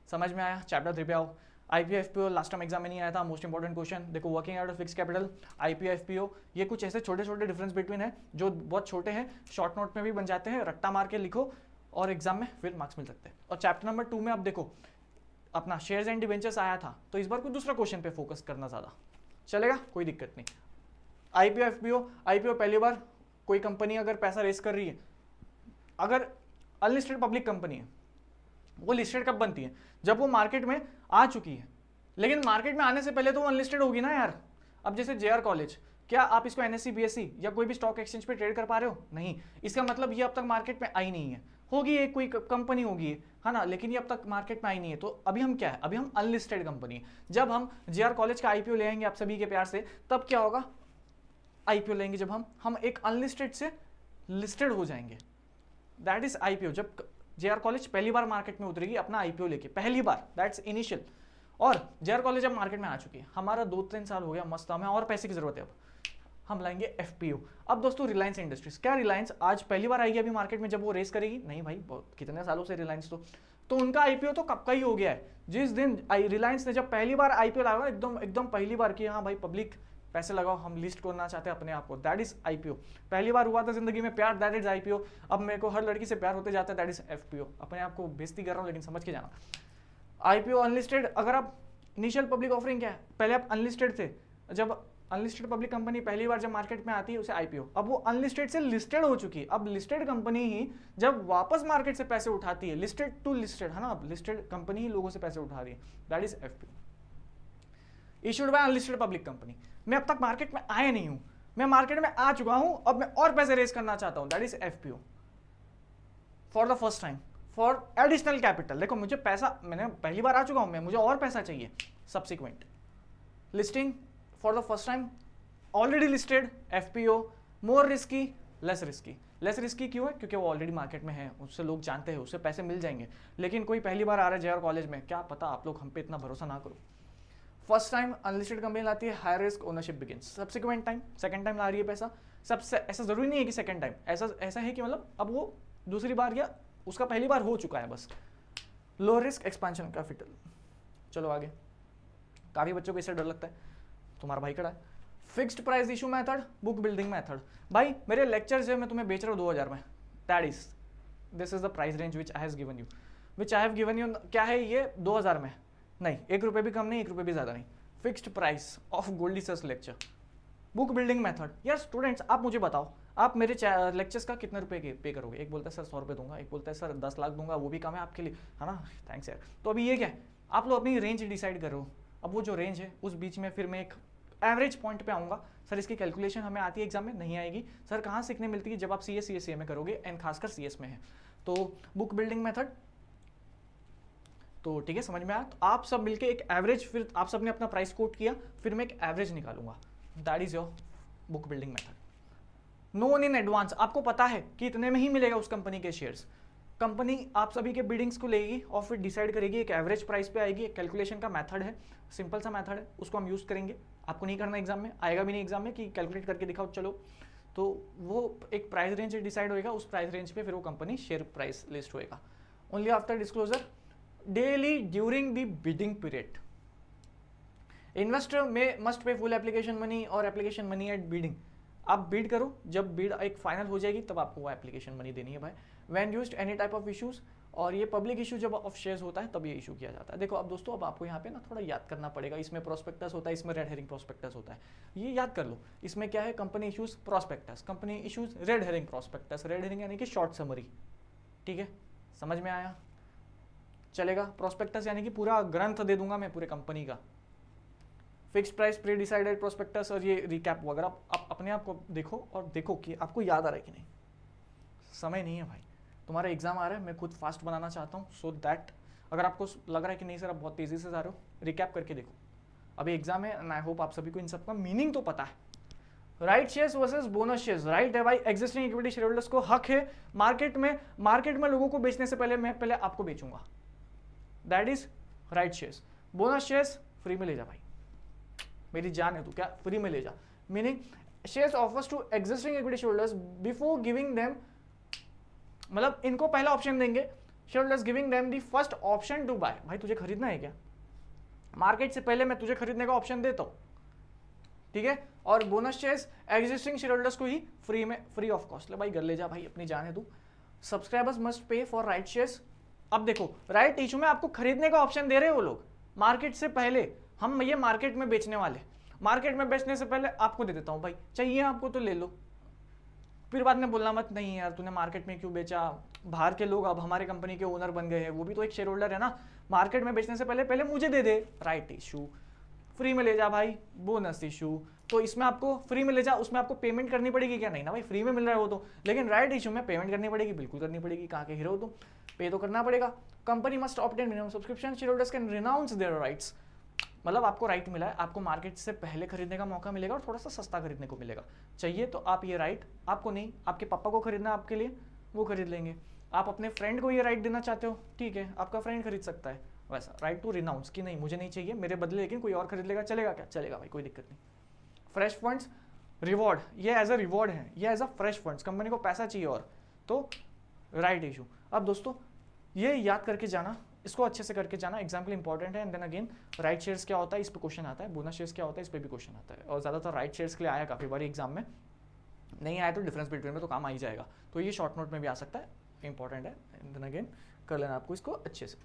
समझ में आया, चैप्टर 3 पे आओ। IPO FPO last time exam में नहीं आया था, मोस्ट इंपॉर्टेंट क्वेश्चन। देखो working out of fix capital, IPO FPO, ये कुछ ऐसे छोटे छोटे डिफरेंस बिटवीन है जो बहुत छोटे हैं, शॉर्ट नोट में भी बन जाते हैं, रट्टा मार के लिखो और एग्जाम में फिर मार्क्स मिल सकते हैं। और चैप्टर नंबर 2 में अब देखो अपना शेयर्स एंड डिवेंचर्स आया था, तो इस बार कोई दूसरा क्वेश्चन पे फोकस करना ज़्यादा चलेगा, कोई दिक्कत नहीं। IPO FPO, IPO पहली बार कोई कंपनी अगर पैसा रेस कर रही है, अगर अनलिस्टेड पब्लिक कंपनी है, वो लिस्टेड कब बनती है? जब वो मार्केट में आ चुकी है। लेकिन मार्केट में आने से पहले तो वो अनलिस्टेड होगी ना यार। अब जैसे जेआर कॉलेज, क्या आप इसको एनएससी बीएससी या कोई भी स्टॉक एक्सचेंज पे ट्रेड कर पा रहे हो? नहीं। इसका मतलब ये अब तक मार्केट में आई नहीं है। होगी एक कोई कंपनी होगी, है ना, लेकिन ये अब तक मार्केट में आई नहीं है। तो अभी हम क्या है? अभी हम अनलिस्टेड कंपनी है। जब हम जेआर कॉलेज का आईपीओ ले आएंगे आप सभी के प्यार से, तब क्या होगा? आईपीओ लेंगे जब हम एक अनलिस्टेड से लिस्टेड हो जाएंगे। That is IPO. जब जेआर कॉलेज पहली बार मार्केट में उतरेगी अपना आईपीओ लेके, पहली बार, दैट्स इनिशियल। और जेआर कॉलेज अब मार्केट में आ चुकी है, हमारा 2-3 साल हो गया, मस्त, हमें और पैसे की जरूरत है। अब हम लाएंगे एफपीओ। अब दोस्तों रिलायंस इंडस्ट्रीज, क्या रिलायंस आज पहली बार आएगी अभी मार्केट में जब वो रेस करेगी? नहीं भाई, बहुत कितने सालों से रिलायंस तो उनका आईपीओ तो कब का ही हो गया है। जिस दिन रिलायंस ने जब पहली बार आईपीओ लगाया, एकदम पहली बार की, हाँ भाई पब्लिक पैसे लगाओ, हम लिस्ट करना चाहते हैं अपने आप को, दैट इज आईपीओ। पहली बार हुआ था जिंदगी में प्यार, दैट इज आईपीओ। अब मेरे को हर लड़की से प्यार होते जाता है, दैट इज एफपीओ। अपने आप को बेइज्जती कर रहा हूँ लेकिन समझ के जाना। आईपीओ अनलिस्टेड, अगर आप इनिशियल पब्लिक ऑफरिंग क्या है? पहले आप अनलिस्टेड थे, जब अनलिस्टेड पब्लिक कंपनी पहली बार जब मार्केट में आती है उसे आईपीओ। अब वो अनलिस्टेड से लिस्टेड हो चुकी है। अब लिस्टेड कंपनी ही जब वापस मार्केट से पैसे उठाती है, लिस्टेड टू लिस्टेड, है ना, अब लिस्टेड कंपनी ही लोगों से पैसे उठा रही है, that is FPO. Issued by unlisted public company. मैं अब तक मार्केट में आया नहीं हूं, मैं मार्केट में आ चुका हूं, अब मैं और पैसे रेस करना चाहता हूं, that is FPO. For the first time, for additional capital. देखो मुझे पैसा, मैंने पहली बार आ चुका हूं, मैं, मुझे और पैसा चाहिए। Subsequent listing for the first time, already listed, FPO. More risky, less risky. Less risky क्यों है? क्योंकि वो ऑलरेडी मार्केट में है, उससे लोग जानते हैं, उससे पैसे मिल जाएंगे। लेकिन कोई पहली बार आ रहा है जेआर कॉलेज में, क्या पता, आप लोग हम पे इतना भरोसा ना करो। फर्स्ट टाइम अनलिस्टेड कंपनी लाती है, high risk ownership begins. Subsequent time, second time ला रही है पैसा। सबसे ऐसा जरूरी नहीं है कि सेकंड टाइम, ऐसा है कि मतलब अब वो दूसरी बार या उसका पहली बार हो चुका है बस। Low risk expansion capital. चलो आगे, काफी बच्चों को इससे डर लगता है, तुम्हारा भाई खड़ा है। Fixed price issue method, book building method. भाई मेरे लेक्चर्स है, मैं तुम्हें बेच रहा हूँ 2000 में, that is, this is the price range which I have given you. क्या है ये? 2000 में नहीं, 1 रुपये भी कम नहीं, 1 रुपये भी ज्यादा नहीं। Fixed price of Goldi sir's lecture, book building method. यार स्टूडेंट्स, आप मुझे बताओ, आप मेरे लेक्चर्स का कितने रुपए पे करोगे? एक बोलता है सर 100 रुपये दूंगा, एक बोलता है सर 10 लाख दूंगा, वो भी कम है आपके लिए, है ना, थैंक्स यार। तो अभी ये क्या है? आप लोग अपनी रेंज डिसाइड करो। अब वो जो रेंज है उस बीच में फिर मैं एक एवरेज पॉइंट पे आऊंगा। सर इसकी कैलकुलेशन हमें आती है एग्जाम में? नहीं आएगी। सर कहाँ सीखने मिलती है? जब आप सीएस सीएससी में करोगे, एंड खासकर सीएस में है। तो बुक बिल्डिंग मेथड, तो ठीक है, समझ में आया। तो आप सब मिलके एक एवरेज, फिर आप सब ने अपना प्राइस कोट किया, फिर मैं एक एवरेज निकालूंगा, that is your book building method. Known in advance, आपको पता है कि इतने में ही मिलेगा उस कंपनी के शेयर्स। कंपनी आप सभी के बिडिंग्स को लेगी और फिर डिसाइड करेगी, एक एवरेज प्राइस पे आएगी। एक कैलकुलेशन का मेथड है, सिंपल सा मेथड है, उसको हम यूज करेंगे। आपको नहीं करना एग्जाम में, आएगा भी नहीं एग्जाम में कि कैलकुलेट करके दिखाओ, चलो। तो वो एक प्राइस रेंज डिसाइड होएगा, उस प्राइस रेंज पे फिर वो कंपनी शेयर प्राइस लिस्ट होएगा। Only after disclosure daily during the bidding period. Investor में must pay full application money और एप्लीकेशन मनी एट बिडिंग। आप बिड करो, जब बिड एक फाइनल हो जाएगी तब आपको वो एप्लीकेशन मनी देनी है भाई। When used any type of issues, और ये पब्लिक इशू जब ऑफ शेयर्स होता है तब ये इशू किया जाता है। देखो अब दोस्तों, अब आपको यहाँ पे ना थोड़ा याद करना पड़ेगा। इसमें प्रोस्पेक्टस होता है, इसमें रेड हेरिंग प्रोस्पेक्टस होता है, ये याद कर लो। इसमें क्या है? Company issues prospectus, company issues red herring prospectus. Red herring यानी कि शॉर्ट समरी, ठीक है, समझ में आया? चलेगा। प्रोस्पेक्टस यानी कि पूरा ग्रंथ दे दूंगा मैं पूरे कंपनी का। Fixed price, pre decided prospectus, और ये रिकैप वगैरह। आप अपने आप को देखो और देखो कि आपको याद आ रहा है कि नहीं। समय नहीं है भाई, तुम्हारा एग्जाम आ रहा है, मैं खुद फास्ट बनाना चाहता हूँ, सो दैट अगर आपको लग रहा है कि नहीं सर आप बहुत तेजी से जा रहे हो, रिकैप करके देखो। अभी एग्जाम है एंड आई होप आप सभी को इन सबका मीनिंग तो पता है। Right shares versus bonus shares. Right है भाई, एग्जिस्टिंग इक्विटी शेयर होल्डर्स को हक है मार्केट में लोगों को बेचने से पहले मैं पहले आपको बेचूंगा, that is right shares. Bonus shares free में ले जा भाई, मेरी जान है तू, क्या फ्री में ले जा। Meaning shares offers to existing equity shareholders before giving them, मतलब इनको पहला ऑप्शन देंगे, shareholders giving them the first option to buy. भाई तुझे खरीदना है क्या? मार्केट से पहले मैं तुझे खरीदने का ऑप्शन देता हूं, ठीक है। और bonus shares existing share holders को ही फ्री में, फ्री ऑफ कॉस्ट। ले भाई घर ले जा भाई, अपनी जान है तू। Subscribers must pay for right shares. अब देखो राइट इशू में आपको खरीदने का ऑप्शन दे रहे हैं वो लोग मार्केट से पहले। हम ये मार्केट में बेचने वाले, मार्केट में बेचने से पहले आपको दे देता हूं भाई, चाहिए आपको तो ले लो। फिर बाद में बोलना मत नहीं यार तूने मार्केट में क्यों बेचा, बाहर के लोग अब हमारे कंपनी के ओनर बन गए हैं, वो भी तो एक शेयर होल्डर है ना, मार्केट में बेचने से पहले पहले मुझे दे दे, राइट इशू। फ्री में ले जा भाई, बोनस इशू। तो इसमें आपको फ्री में ले जा, उसमें आपको पेमेंट करनी पड़ेगी क्या? नहीं ना भाई, फ्री में मिल रहा है वो तो, लेकिन राइट इशू में पेमेंट करनी पड़ेगी, बिल्कुल करनी पड़ेगी, कहाँ के हीरो हो तुम, पे तो करना पड़ेगा। Company must obtain minimum subscription, share holders can renounce their rights. मतलब आपको राइट मिला है, आपको मार्केट से पहले खरीदने का मौका मिलेगा और थोड़ा सा सस्ता खरीदने को मिलेगा। चाहिए तो आप ये राइट, आपको नहीं, आपके पापा को खरीदना है आपके लिए, वो खरीद लेंगे। आप अपने फ्रेंड को ये राइट देना चाहते हो, ठीक है, आपका फ्रेंड खरीद सकता है। वैसा राइट टू रिनाउंस कि नहीं मुझे नहीं चाहिए, मेरे बदले लेकिन कोई और खरीद लेगा, चलेगा क्या? चलेगा भाई, कोई दिक्कत नहीं। फ्रेश फंड्स रिवॉर्ड, ये एज अ रिवॉर्ड है, ये as a fresh funds, company को पैसा चाहिए और तो राइट इशू। अब दोस्तों ये याद करके जाना, इसको अच्छे से करके जाना, एग्जाम्पल इंपॉर्टेंट है। And then again right shares क्या होता है, इस पे क्वेश्चन आता है, बोनस शेयर्स क्या होता है, इस पे भी क्वेश्चन आता है, और ज़्यादातर राइट शेयर्स के लिए आया काफ़ी बार एग्जाम में, नहीं आया तो डिफरेंस बिटवीन में तो काम आ ही जाएगा, तो ये शॉर्ट नोट में भी आ सकता है, इंपॉर्टेंट है। एंड देन अगेन कर लेना आपको इसको अच्छे से।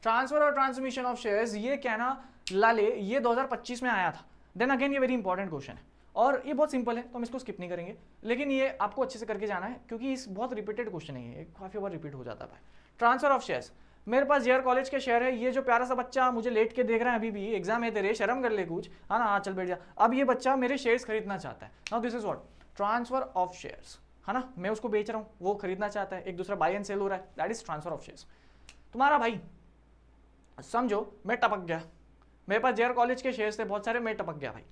ट्रांसफर और ट्रांसमिशन ऑफ शेयर्स, ये कहना लाले, ये 2025 में आया था। देन अगेन ये वेरी इंपॉर्टेंट क्वेश्चन है और ये बहुत सिंपल है, तो हम इसको स्किप नहीं करेंगे, लेकिन ये आपको अच्छे से करके जाना है क्योंकि इस बहुत रिपीटेड क्वेश्चन है, ये काफ़ी बार रिपीट हो जाता है। ट्रांसफर ऑफ शेयर्स, मेरे पास जेआर कॉलेज के शेयर है, ये जो प्यारा सा बच्चा मुझे लेट के देख रहा है, अभी भी एग्जाम है तेरे, शर्म कर ले कुछ, हाँ ना, हाँ चल बैठ जा। अब ये बच्चा मेरे शेयर्स खरीदना चाहता है, now this is what, transfer of shares, है ना, मैं उसको बेच रहा हूँ, वो खरीदना चाहता है, एक दूसरा बाय एंड सेल हो रहा है, that is transfer of shares. तुम्हारा भाई समझो मैं टपक गया, मेरे पास जेआर कॉलेज के शेयर्स थे बहुत सारे, मैं टपक गया भाई,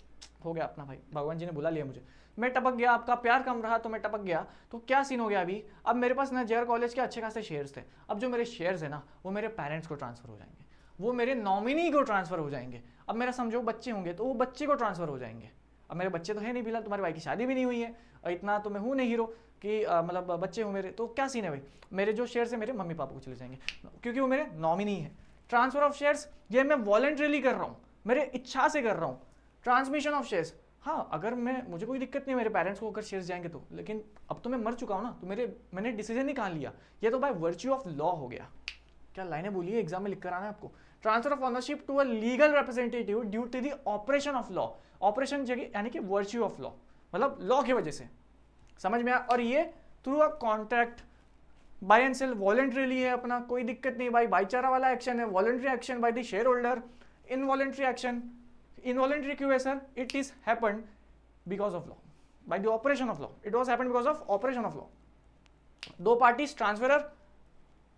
हो गया अपना भाई, भगवान जी ने बुला लिया मुझे, मैं टपक गया, आपका प्यार कम रहा तो मैं टपक गया, तो क्या सीन हो गया अभी, अब मेरे पास ना जेआर कॉलेज के अच्छे खासे शेयर्स थे, अब जो मेरे शेयर्स है ना वो मेरे पेरेंट्स को ट्रांसफर हो जाएंगे, वो मेरे नॉमिनी को ट्रांसफर हो जाएंगे। अब मेरा समझो बच्चे होंगे तो वो बच्चे को ट्रांसफर हो जाएंगे। अब मेरे बच्चे तो है नहीं फिलहाल, तुम्हारे भाई की शादी भी नहीं हुई है, इतना तो मैं हूँ नहीं हीरो कि मतलब बच्चे हो मेरे, तो क्या सीन है भाई, मेरे जो शेयर्स है मेरे मम्मी पापा को चले जाएंगे क्योंकि वो मेरे नॉमिनी है। ट्रांसफर ऑफ शेयर्स, ये मैं वॉलंटरीली कर रहा हूँ, मेरे इच्छा से कर रहा हूँ। ट्रांसमिशन ऑफ शेयर्स, हाँ अगर मैं, मुझे कोई दिक्कत नहीं मेरे पेरेंट्स को अगर शेयर्स जाएंगे तो, लेकिन अब तो मैं मर चुका हूँ ना, तो मैंने डिसीजन ही कहाँ लिया, ये तो बाय वर्च्यू ऑफ लॉ हो गया। क्या लाइनें बोली है, एग्जाम में लिख कर आना है आपको। Transfer of ownership to a legal representative due to the operation of law, operation जगह यानी कि वर्च्यू ऑफ लॉ, मतलब लॉ की वजह से, समझ में आया। और ये through a contract, buy and sell voluntarily है अपना, कोई दिक्कत नहीं भाई, भाईचारा वाला एक्शन है, voluntary action by the share holder. Involuntary action, involuntary क्यों है sir, it is happened because of law, by the operation of law, it was happened because of operation of law. दो parties, transferor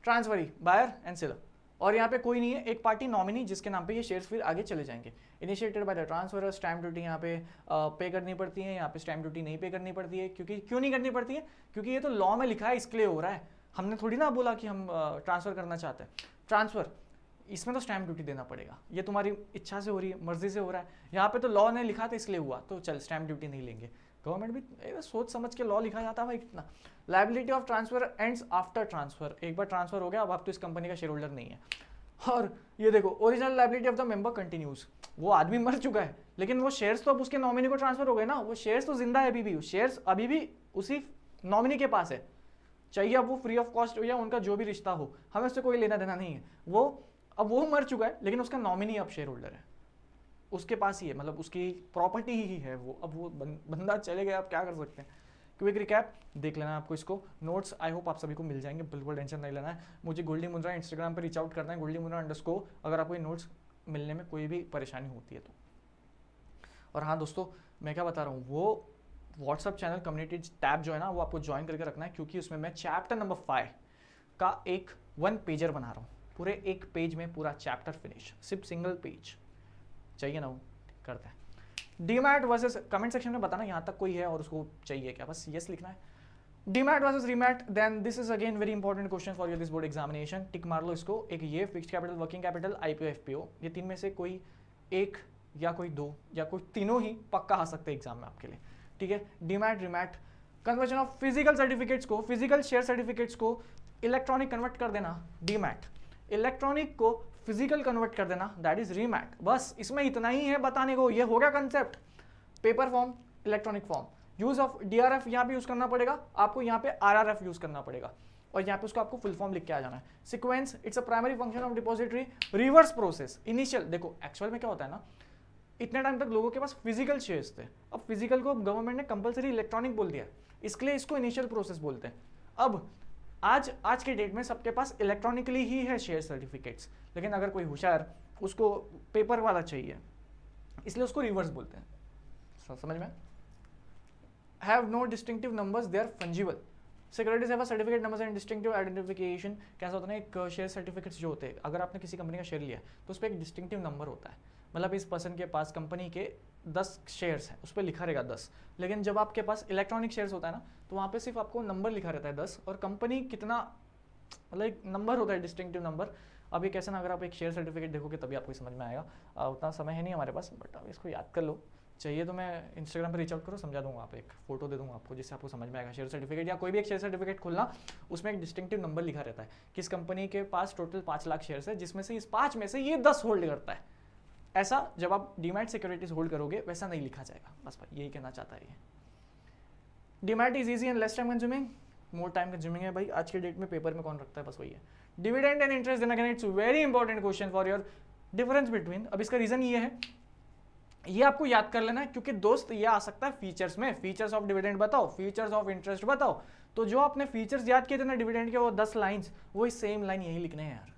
transferee, buyer and seller, और यहाँ पे कोई नहीं है, एक पार्टी नॉमिनी जिसके नाम पे ये शेयर्स फिर आगे चले जाएंगे। Initiated by the transferor, stamp duty यहाँ पे पे करनी पड़ती है, यहाँ पे स्टैम्प ड्यूटी नहीं पे करनी पड़ती है, क्योंकि क्यों नहीं करनी पड़ती है, क्योंकि ये तो लॉ में लिखा है इसके लिए हो रहा है, हमने थोड़ी ना बोला कि हम ट्रांसफर करना चाहते हैं। ट्रांसफर, इसमें तो स्टैम्प ड्यूटी देना पड़ेगा, ये तुम्हारी इच्छा से हो रही है, मर्जी से हो रहा है, यहाँ पे तो लॉ ने लिखा था इसलिए हुआ, तो चल स्टैम्प ड्यूटी नहीं लेंगे। गवर्नमेंट भी सोच समझ के लॉ लिखा जाता है भाई कितना। Liability of transfer ends after transfer, एक बार ट्रांसफर हो गया अब आप तो इस कंपनी का शेयर होल्डर नहीं है। और ये देखो original liability of the member continues, वो आदमी मर चुका है लेकिन वो शेयर्स तो अब उसके नॉमिनी को ट्रांसफर हो गए ना, वो शेयर्स तो जिंदा है अभी भी, शेयर्स अभी भी उसी नॉमिनी के पास है, चाहिए अब वो फ्री ऑफ कॉस्ट हो या उनका जो भी रिश्ता हो, हमें उससे कोई लेना देना नहीं है। वो अब वो मर चुका है लेकिन उसका नॉमिनी अब शेयर होल्डर है, उसके पास ही है, मतलब उसकी प्रॉपर्टी ही है वो, अब वो बंदा चले गया, आप क्या कर सकते हैं। क्विक रिकैप देख लेना आपको इसको, नोट्स आई होप आप सभी को मिल जाएंगे, बिल्कुल टेंशन नहीं लेना है। मुझे गोल्डी मुंद्रा इंस्टाग्राम पर रीच आउट करना है, गोल्डी मुंद्रा _ अगर आपको ये नोट्स मिलने में कोई भी परेशानी होती है तो। और हाँ दोस्तों मैं क्या बता रहा हूँ, वो व्हाट्सअप चैनल कम्युनिटी टैब जो है ना वो आपको ज्वाइन करके रखना है, क्योंकि उसमें मैं चैप्टर नंबर 5 का एक 1 पेजर बना रहा हूँ, पूरे 1 पेज में पूरा चैप्टर फिनिश, सिर्फ सिंगल पेज चाहिए ना, वो करते हैं। डीमैट वर्सेस, कमेंट सेक्शन में बताना यहाँ तक कोई है और उसको चाहिए क्या, बस यस लिखना है। Demat versus remat, then this is again very important question for your this board examination, tick मार लो इसको। एक ये fixed capital, working capital, IPO FPO, ये 3 में से कोई एक या कोई 2 या कोई तीनों ही पक्का आ सकते हैं एग्जाम में आपके लिए, ठीक है। Demat remat, conversion of physical certificates को, फिजिकल शेयर सर्टिफिकेट्स को इलेक्ट्रॉनिक कन्वर्ट कर देना डीमैट, इलेक्ट्रॉनिक को फिजिकल कन्वर्ट कर देना दैट इज रीमैट। बस इसमें इतना ही है बताने को, ये हो गया concept. Paper form, electronic form, use of DRF यहाँ पे यूज करना पड़ेगा आपको, यहाँ पे आरआरएफ यूज करना पड़ेगा, और यहाँ पे उसको आपको फुल फॉर्म लिख के आ जाना है। Sequence, it's a primary function of depository, reverse process, initial, देखो एक्चुअल में क्या होता है ना, इतने टाइम तक लोगों के पास फिजिकल शेयर्स थे, अब फिजिकल को गवर्नमेंट ने कंपलसरी इलेक्ट्रॉनिक बोल दिया, इसके लिए इसको इनिशियल प्रोसेस बोलते हैं। अब आज के डेट में सबके पास इलेक्ट्रॉनिकली ही है शेयर सर्टिफिकेट्स, लेकिन अगर कोई होशियार उसको पेपर वाला चाहिए, इसलिए उसको रिवर्स बोलते हैं। समझ में? Have no distinctive numbers, they are fungible. Securities have a certificate numbers and distinctive identification. कैसा होता है ना, एक शेयर सर्टिफिकेट्स जो होते हैं, अगर आपने किसी कंपनी का शेयर लिया तो उस पर एक डिस्टिंक्टिव नंबर होता है, मतलब इस पर्सन के पास कंपनी के 10 शेयर्स हैं, उस पर लिखा रहेगा 10। लेकिन जब आपके पास इलेक्ट्रॉनिक शेयर्स होता है ना, तो वहाँ पे सिर्फ आपको नंबर लिखा रहता है 10, और कंपनी कितना, मतलब एक नंबर होता है, डिस्टिंक्टिव नंबर। अब ये कैसे ना, अगर आप एक शेयर सर्टिफिकेट देखोगे तभी आपको समझ में आएगा। उतना समय है नहीं हमारे पास, बट अब इसको याद कर लो। चाहिए तो मैं इंस्टाग्राम पर रीच आउट करो, समझा दूंगा, आप एक फोटो दे दूंगा आपको, जिससे आपको समझ में आएगा। शेयर सर्टिफिकेट या कोई भी एक शेयर सर्टिफिकेट खोलना, उसमें एक डिस्टिंक्टिव नंबर लिखा रहता है, किस कंपनी के पास टोटल 5 लाख शेयर्स है, जिसमें से इस 5 में से ये 10 होल्ड करता है। ऐसा जब आप डीमैट सिक्योरिटीज होल्ड करोगे वैसा नहीं लिखा जाएगा। बस भाई यही कहना चाहता है ये। Demat is easy and less time consuming, more time consuming है भाई। आज के डेट में पेपर में कौन रखता है, बस वही है। Dividend and interest, then again it's very important question for your difference between. अब इसका रीजन ये है, ये आपको याद कर लेना है, क्योंकि दोस्त ये आ सकता है फीचर्स में। फीचर्स ऑफ डिविडेंड बताओ, फीचर्स ऑफ इंटरेस्ट बताओ। तो जो आपने फीचर्स याद किए थे ना डिविडेंड के, वो 10 लाइंस, वही सेम लाइन यही लिखने हैं यार।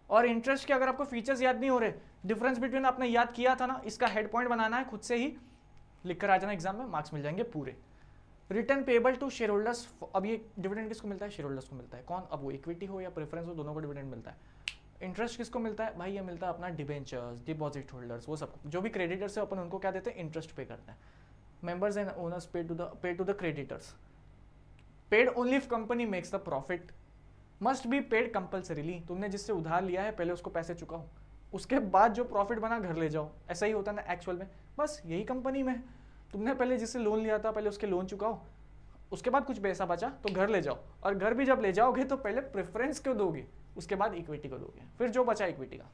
और इंटरेस्ट के अगर आपको फीचर्स याद नहीं हो रहे, डिफरेंस बिटवीन आपने याद किया था ना, इसका हेड पॉइंट बनाना है, खुद से ही लिख कर आ जाना एग्जाम में, मार्क्स मिल जाएंगे पूरे। Return payable to shareholders, अब ये डिविडेंड किसको मिलता है, शेयर होल्डर्स को मिलता है। कौन, अब वो इक्विटी हो या प्रेफरेंस हो, दोनों को डिविडेंड मिलता है। इंटरेस्ट किसको मिलता है भाई, ये मिलता है अपना डिबेंचर्स, डिपॉजिट होल्डर्स, वो सब जो भी क्रेडिटर्स है अपन उनको क्या देते हैं, इंटरेस्ट पे करते हैं। Members and owners pay to the creditors, paid only if company makes the profit, must be paid compulsorily. तुमने जिससे उधार लिया है पहले उसको पैसे चुकाओ, उसके बाद जो प्रॉफिट बना घर ले जाओ। ऐसा ही होता है ना एक्चुअल में, बस यही कंपनी में तुमने पहले जिससे लोन लिया था पहले उसके लोन चुकाओ, उसके बाद कुछ पैसा बचा तो घर ले जाओ, और घर भी जब ले जाओगे तो पहले प्रेफरेंस को दोगे, उसके बाद इक्विटी को दोगे, फिर जो बचा इक्विटी का।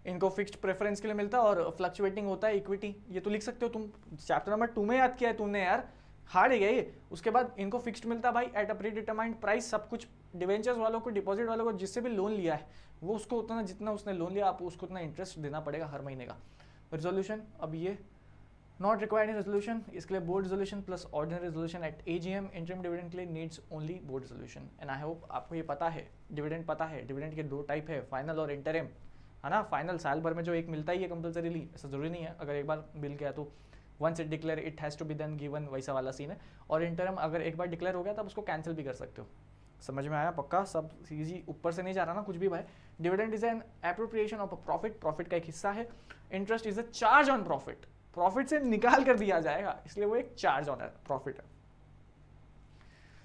इनको फिक्स्ड प्रेफरेंस के लिए मिलता है और फ्लक्चुएटिंग होता है इक्विटी। ये तो लिख सकते हो तुम, चैप्टर नंबर 2 में याद किया है तुमने यार, हार्ड है ये। उसके बाद इनको फिक्स्ड मिलता है भाई at a pre determined price, सब कुछ। डिवेंचर्स वालों को, डिपॉजिट वालों को, जिससे भी लोन लिया है वो उसको उतना, जितना उसने लोन लिया आप उसको उतना इंटरेस्ट देना पड़ेगा हर महीने का। रेजोल्यूशन, अब ये नॉट रिक्वायर्ड इन रेजोल्यूशन, इसके लिए board resolution plus ordinary resolution at AGM. Interim dividend के लिए needs only board resolution. And I hope आपको ये पता है, डिविडेंड पता है। डिविडेंड के 2 टाइप है, फाइनल और इंटरिम, है ना। फाइनल साल भर में जो एक मिलता ही है कंपल्सरीली, ऐसा जरूरी नहीं है, अगर एक बार मिल गया तो once it declare it has to be then given, वैसा वाला सीन है। और इंटरिम अगर एक बार डिक्लेयर हो गया तब उसको कैंसिल भी कर सकते हो। समझ में आया पक्का, सब इजी, ऊपर से नहीं जा रहा ना कुछ भी भाई। Dividend is an appropriation of a profit, profit का एक हिस्सा है। Interest is a charge on profit, profit से निकाल कर दिया जाएगा, इसलिए वो एक चार्ज ऑन प्रॉफिट है।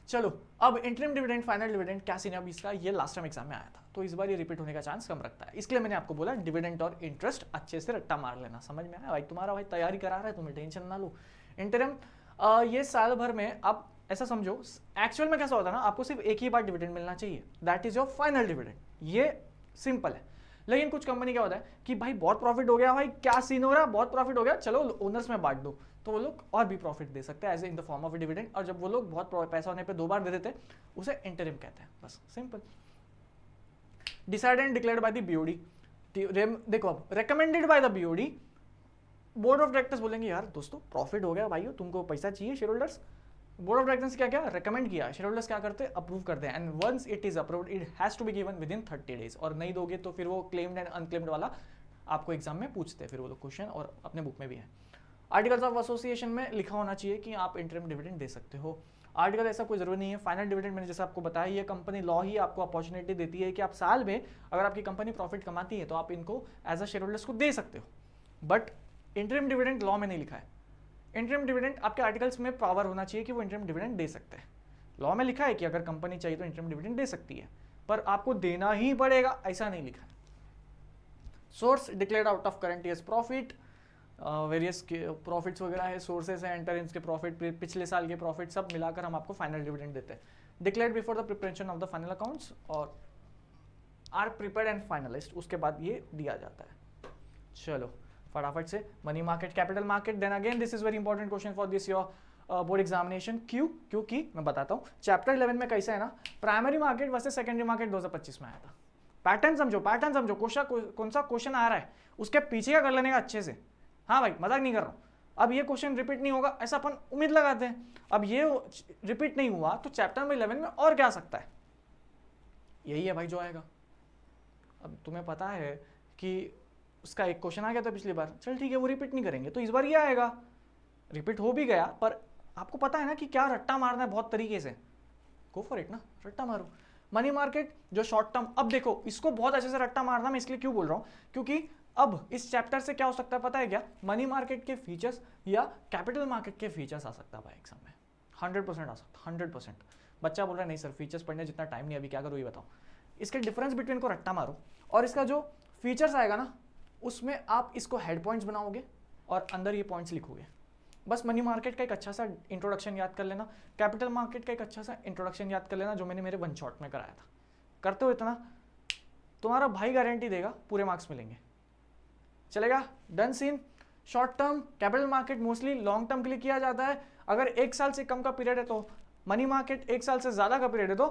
चलो अब इंटरिम डिविडेंड, फाइनल डिविडेंड क्या सीन है अब इसका, ये लास्ट टाइम एग्जाम में आया था, तो इस बार ये रिपीट होने का चांस कम रखता है। इसलिए मैंने आपको बोला डिविडेंड और इंटरेस्ट अच्छे से रट्टा मार लेना। समझ में आया भाई, तुम्हारा भाई तैयारी करा रहा है, तुम्हें टेंशन ना लो। इंटरिम ये साल भर में, अब ऐसा समझो एक्चुअल में कैसा होता है ना, आपको सिर्फ एक ही बार डिविडेंड मिलना चाहिए, that is your final dividend. ये सिंपल है। लेकिन कुछ कंपनी क्या होता है कि भाई बहुत प्रॉफिट हो गया, भाई क्या सीन हो रहा है, बहुत प्रॉफिट हो गया, चलो ओनर्स में बांट दो, तो वो लोग और भी प्रॉफिट दे सकते हैं as in the form of dividend. और जब वो लोग बहुत पैसा होने पे 2 बार दे देते हैं, उसे इंटरिम कहते हैं, बस simple. Decide and declared by the BOD, देखो अब recommended by the BOD, board of directors बोलेंगे यार दोस्तों प्रॉफिट हो गया भाइयों, तुमको पैसा चाहिए, share holders. Board of directors क्या क्या रेकमेंड किया, शेयर होल्डर्स क्या करते हैं, अप्रूव करते हैं। And once it is approved it has to be given within 30 days, और नहीं दोगे तो फिर वो क्लेम्ड एंड अनक्लेम्ड वाला आपको एग्जाम में पूछते हैं फिर वो लोग क्वेश्चन, और अपने बुक में भी है। आर्टिकल्स ऑफ एसोसिएशन में लिखा होना चाहिए कि आप इंटरिम डिविडेंड दे सकते हो। आर्टिकल ऐसा कोई जरूरी नहीं है। फाइनल डिविडेंड मैंने जैसे आपको बताया, ये कंपनी लॉ ही आपको अपॉर्चुनिटी देती है कि आप साल में अगर आपकी कंपनी प्रॉफिट कमाती है तो आप इनको एज अ शेयर होल्डर्स को दे सकते हो, बट इंटरिम डिविडेंड लॉ में नहीं लिखा है। इंटरिम डिविडेंड आपके आर्टिकल्स में पावर होना चाहिए कि वो इंटरिम डिविडेंड दे सकते हैं। लॉ में लिखा है कि अगर कंपनी चाहिए तो इंटरिम डिविडेंड दे सकती है, पर आपको देना ही पड़ेगा, ऐसा नहीं लिखा है। Source declared out of current years profit, various profits वगैरह है, सोर्सेस है, एंटरेंस के प्रॉफिट, पिछले साल के प्रॉफिट, सब मिलाकर हम आपको फाइनल डिविडेंड देते हैं। Declared before the preparation of the final accounts और आर प्रिपेयर्ड एंड फाइनलाइज्ड, उसके बाद ये दिया जाता है। चलो फटाफट से money market, capital market, then again this is very important question for this your board examination. क्यों? क्योंकि मैं बताता हूँ चैप्टर 11 में कैसा है ना, primary market versus secondary market 2025 में आया था। पैटर्न समझो, क्वेश्चन कौन सा क्वेश्चन आ रहा है उसके पीछे का कर लेने का अच्छे से। हाँ भाई मजाक नहीं कर रहा हूँ, अब ये क्वेश्चन रिपीट नहीं होगा ऐसा अपन उम्मीद लगाते हैं। अब ये रिपीट नहीं हुआ तो चैप्टर नंबर 11 में और क्या आ सकता है, यही है भाई जो आएगा। अब तुम्हें पता है कि उसका एक क्वेश्चन आ गया था पिछली बार, चल ठीक है वो रिपीट नहीं करेंगे, तो इस बार ये आएगा, रिपीट हो भी गया पर आपको पता है ना कि क्या रट्टा मारना है बहुत तरीके से, गो फॉर इट ना, रट्टा मारो। मनी मार्केट जो शॉर्ट टर्म, अब देखो इसको बहुत अच्छे से रट्टा मारना, मैं इसलिए क्यों बोल रहा हूँ क्योंकि अब इस चैप्टर से क्या हो सकता है पता है क्या, मनी मार्केट के फीचर्स या कैपिटल मार्केट के फीचर्स आ सकता है भाई एग्जाम में, 100% आ सकता है 100%। बच्चा बोल रहा है नहीं सर फीचर्स पढ़ने जितना टाइम नहीं, अभी क्या करूँ ये बताओ। इसके डिफरेंस बिटवीन को रट्टा मारो और इसका जो फीचर्स आएगा ना उसमें आप इसको हेड पॉइंट्स बनाओगे और अंदर ये पॉइंट्स लिखोगे। बस मनी मार्केट का एक अच्छा सा इंट्रोडक्शन याद कर लेना, कैपिटल मार्केट का एक अच्छा सा इंट्रोडक्शन याद कर लेना जो मैंने मेरे वन शॉट में कराया था। करते हो इतना, तुम्हारा भाई गारंटी देगा पूरे मार्क्स मिलेंगे, चलेगा। Done scene. Short term capital market mostly long term के लिए किया जाता है, अगर 1 साल से कम का पीरियड है तो मनी मार्केट, 1 साल से ज्यादा का पीरियड है तो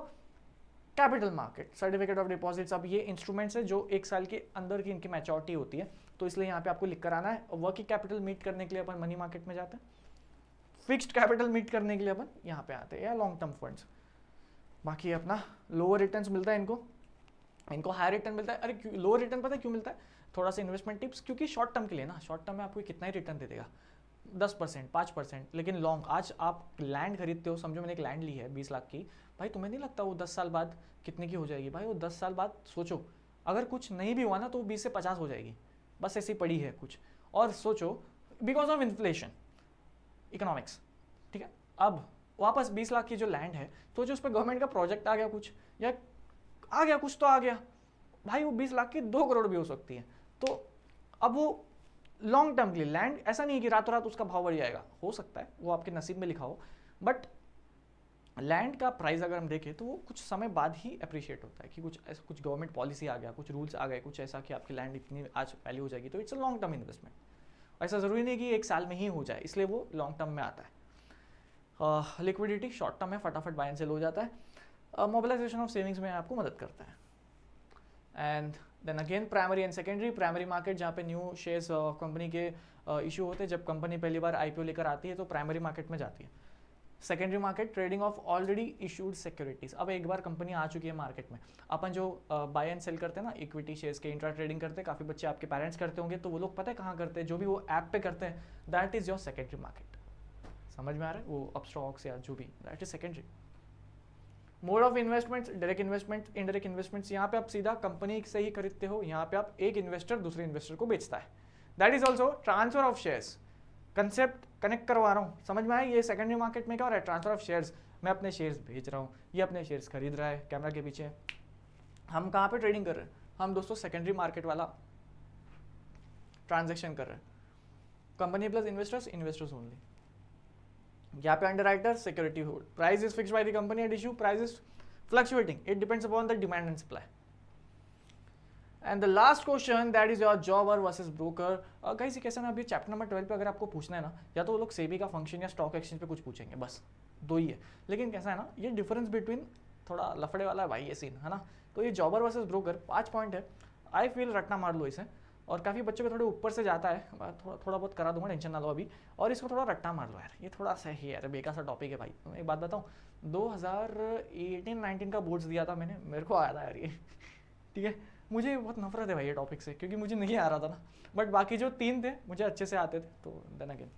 capital market. Certificate of deposits, अब ये इंस्ट्रूमेंट्स है जो 1 साल के अंदर की इनकी मैच्योरिटी होती है, तो इसलिए यहाँ पे आपको लिख कर आना है। वर्किंग कैपिटल मीट करने के लिए अपन मनी मार्केट में जाते हैं, फिक्स्ड कैपिटल मीट करने के लिए अपन यहाँ पे आते हैं या लॉन्ग टर्म फंड्स। बाकी अपना लोअर रिटर्न्स मिलता है इनको हायर रिटर्न मिलता है। अरे लोअर रिटर्न पता है क्यों मिलता है, थोड़ा सा इन्वेस्टमेंट टिप्स, क्योंकि शॉर्ट टर्म के लिए ना, शॉर्ट टर्म में आपको कितना ही रिटर्न दे देगा 10% 5%, लेकिन लॉन्ग, आज आप लैंड खरीदते हो, समझो मैंने एक लैंड ली है 20 लाख की, भाई तुम्हें नहीं लगता वो 10 साल बाद कितने की हो जाएगी, भाई वो 10 साल बाद सोचो अगर कुछ नहीं भी हुआ ना तो 20 से 50 हो जाएगी, बस ऐसी पड़ी है कुछ। और सोचो बिकॉज ऑफ इन्फ्लेशन इकोनॉमिक्स, ठीक है। अब वापस 20 लाख की जो लैंड है तो जो उस पर गवर्नमेंट का प्रोजेक्ट आ गया कुछ, या आ गया कुछ तो आ गया, भाई वो 20 लाख की 2 करोड़ भी हो सकती है। तो अब वो लॉन्ग टर्म के लिए लैंड, ऐसा नहीं है कि रातों रात उसका भाव बढ़ जाएगा, हो सकता है वो आपके नसीब में लिखा हो, बट लैंड का प्राइस अगर हम देखें तो वो कुछ समय बाद ही अप्रिशिएट होता है कि कुछ ऐसा, कुछ गवर्नमेंट पॉलिसी आ गया, कुछ रूल्स आ गए, कुछ ऐसा कि आपकी लैंड इतनी आज वैल्यू हो जाएगी, तो it's a long term investment. ऐसा ज़रूरी नहीं कि 1 साल में ही हो जाए, इसलिए वो लॉन्ग टर्म में आता है। लिक्विडिटी शॉर्ट टर्म में फटाफट बाय एंड सेल हो जाता है। मोबिलाइजेशन ऑफ सेविंग्स में आपको मदद करता है। And then again primary and secondary, primary market जहाँ पे न्यू शेयर्स कंपनी के इशू होते हैं, जब कंपनी पहली बार आईपीओ लेकर आती है तो प्राइमरी मार्केट में जाती है। Secondary market trading of already issued securities, अब एक बार कंपनी आ चुकी है मार्केट में, अपन जो बाय एंड सेल करते हैं ना इक्विटी शेयर्स के, इंट्रा ट्रेडिंग करते हैं, काफ़ी बच्चे आपके पेरेंट्स करते होंगे, तो वो लोग पता है कहाँ करते हैं, जो भी वो ऐप पे करते हैं, that is your secondary market. समझ में आ रहा है, वो अप स्टॉक्स या जो भी, that is secondary. Mode of investments, direct investment, indirect investments, यहाँ पे आप सीधा कंपनी से ही खरीदते हो, यहाँ पे आप एक इन्वेस्टर दूसरे इन्वेस्टर को बेचता है, that is also transfer of shares. Concept connect करवा रहा हूँ, समझ में आया। ये सेकेंडरी मार्केट में क्या हो रहा है, ट्रांसफर ऑफ शेयर्स, मैं अपने शेयर्स बेच रहा हूँ, ये अपने शेयर्स खरीद रहा है, कैमरा के पीछे। हम कहाँ पे ट्रेडिंग कर रहे हैं, हम दोस्तों सेकेंडरी मार्केट वाला ट्रांजेक्शन कर रहे हैं। Company plus investors, investors only. यहाँ पे underwriter security hold, price is fixed by the company at issue, price is fluctuating, it depends upon the demand and supply. And the last question that is your जॉबर versus broker. Guys ये कैसा ना, अभी chapter number 12 पे अगर आपको पूछना है ना, या तो वो लोग सेबी का फंक्शन या स्टॉक एक्सचेंज पे कुछ पूछेंगे, बस 2 ही है। लेकिन कैसा है ना, ये डिफरेंस बिटवीन थोड़ा लफड़े वाला है भाई ये सीन, है ना। तो ये जॉबर वर्सेस ब्रोकर 5 पॉइंट है, आई फील रटना मार लो इसे, और काफ़ी बच्चों को थोड़े ऊपर से जाता है, थोड़ा बहुत करा दूंगा, टेंशन ना लो अभी। और इसको थोड़ा रट्टा मार लो यार, ये थोड़ा सा ही यार बेकार सा टॉपिक है भाई। एक बात बताऊँ, 2018-19 का बोर्ड्स दिया था मैंने, मेरे को आया था यार ये, ठीक है। मुझे बहुत नफरत है भाई ये टॉपिक से, क्योंकि मुझे नहीं आ रहा था ना, बट बाकी जो 3 थे मुझे अच्छे से आते थे। तो देन अगेन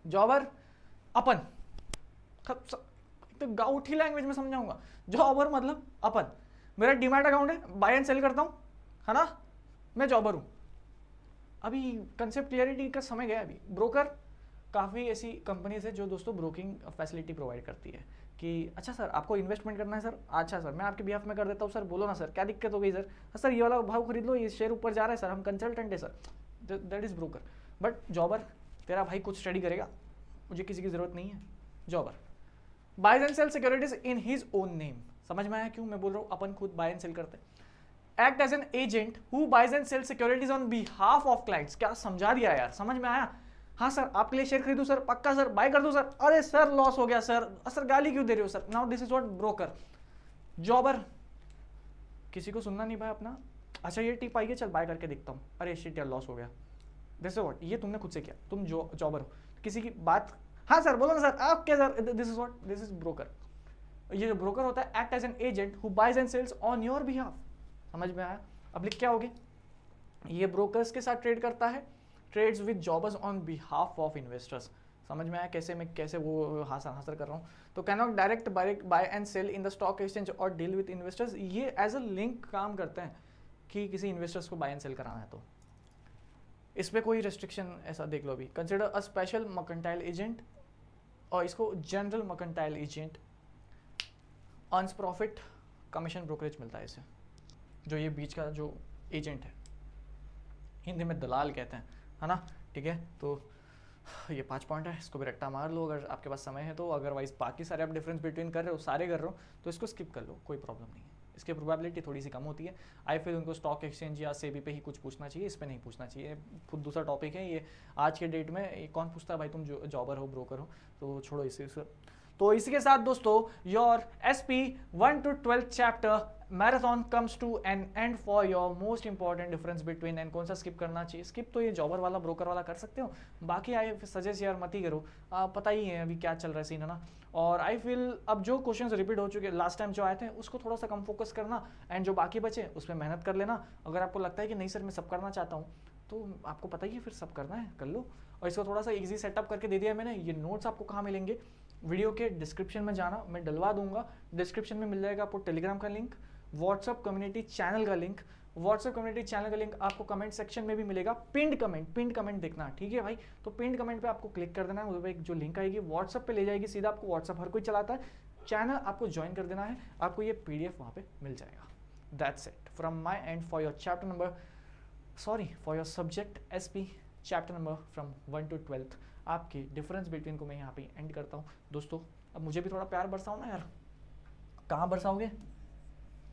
जॉबर अपन, तो गाउठी लैंग्वेज में समझाऊंगा, जॉबर मतलब अपन, मेरा डीमैट अकाउंट है, बाय एंड सेल करता हूँ, है ना, मैं जॉबर हूँ। अभी कंसेप्ट क्लियरिटी का समय गया। अभी ब्रोकर, काफ़ी ऐसी कंपनीज है जो दोस्तों ब्रोकिंग फैसिलिटी प्रोवाइड करती है कि अच्छा सर आपको इन्वेस्टमेंट करना है सर, अच्छा सर मैं आपके बिहाफ में कर देता हूँ सर, बोलो ना सर क्या दिक्कत हो गई सर, सर ये वाला भाव खरीद लो, ये शेयर ऊपर जा रहा है सर, हम कंसल्टेंट है sir, that is broker. But जॉबर, तेरा भाई कुछ स्टडी करेगा, मुझे किसी की जरूरत नहीं है। Jobber buys and sell securities in his own name, समझ में आया क्यों मैं बोल रहा हूँ अपन खुद बाय एंड सेल करते हैं। Act as an agent who buys and sell securities on behalf of clients, क्या समझा दिया यार, समझ में आया। हाँ सर आपके लिए शेयर खरीदूं सर, पक्का सर, बाय कर दूं सर, अरे सर लॉस हो गया सर, सर गाली क्यों दे रहे हो sir. Now this is what broker. जॉबर, किसी को सुनना नहीं भाई अपना, अच्छा ये टिप आई है, चल बाय करके देखता हूँ, अरे शिट यार लॉस हो गया, दिस इज व्हाट, ये तुमने खुद से किया, तुम जो जॉबर हो, किसी की बात, हाँ सर बोलो ना सर, आप क्या sir, this is what, this is broker. ये जो ब्रोकर होता है, act as an agent who buys and sells on your behalf. समझ में आया? अब लिख क्या होगी, ये ब्रोकर्स के साथ ट्रेड करता है, trades with jobbers on behalf of investors. समझ में आया कैसे मैं कैसे वो हासिल कर रहा हूँ? तो cannot direct buy and sell in the stock exchange और डील विद इन्वेस्टर्स, ये एज अ लिंक काम करते हैं कि किसी इन्वेस्टर्स को बाय एंड सेल कराना है। तो इस पर कोई रेस्ट्रिक्शन ऐसा देख लो अभी। Consider a special mercantile agent, और इसको general mercantile agent earns profit commission brokerage मिलता है इसे, जो ये बीच का जो एजेंट है, हिंदी में दलाल कहते हैं, है ना? ठीक है, तो ये 5 पॉइंट है, इसको भी रट्टा मार लो अगर आपके पास समय है तो। अदरवाइज बाकी सारे आप डिफरेंस बिटवीन कर रहे हो, सारे कर रहे हो, तो इसको स्किप कर लो, कोई प्रॉब्लम नहीं है। इसकी प्रोबेबिलिटी थोड़ी सी कम होती है। आई फिल उनको स्टॉक एक्सचेंज या सेबी पे ही कुछ पूछना चाहिए, इस पर नहीं पूछना चाहिए। खुद दूसरा टॉपिक है ये, आज के डेट में ये कौन पूछता है भाई, तुम जो जॉबर हो, ब्रोकर हो, तो छोड़ो इसे। तो इसी के साथ दोस्तों your SP 1 to 12th chapter marathon comes to an end for your most important difference between, and कौन सा स्किप करना चाहिए। स्किप तो ये जॉबर वाला ब्रोकर वाला कर सकते हो, बाकी आई सजेस्ट यार मत ही करो, पता ही है अभी क्या चल रहा है सीन, है ना? और आई फील अब जो क्वेश्चंस रिपीट हो चुके लास्ट टाइम जो आए थे उसको थोड़ा सा कम फोकस करना, एंड जो बाकी बचे उस पर मेहनत कर लेना। अगर आपको लगता है कि नहीं सर मैं सब करना चाहता हूँ, तो आपको पता ही है फिर सब करना है, कर लो। और इसको थोड़ा सा इजी सेटअप करके दे दिया मैंने। ये नोट्स आपको कहाँ मिलेंगे, वीडियो के डिस्क्रिप्शन में जाना, मैं डलवा दूंगा, डिस्क्रिप्शन में मिल जाएगा आपको टेलीग्राम का लिंक, व्हाट्सअप कम्युनिटी चैनल का लिंक, व्हाट्सएप कम्युनिटी चैनल का लिंक आपको कमेंट सेक्शन में भी मिलेगा। पिंड कमेंट देखना, ठीक है भाई? तो पिंड कमेंट पे आपको क्लिक कर देना है, उस पर एक जो लिंक आएगी व्हाट्सएप पे ले जाएगी सीधा आपको। व्हाट्सएप हर कोई चलाता है, चैनल आपको ज्वाइन कर देना है, आपको ये PDF वहाँ पे मिल जाएगा। That's it from my and for your chapter number, for your subject SP chapter number from 1 to 12th। आपके डिफरेंस बिटवीन को मैं यहाँ पे एंड करता हूँ दोस्तों। अब मुझे भी थोड़ा प्यार बरसाओ ना यार। कहाँ बरसाओगे,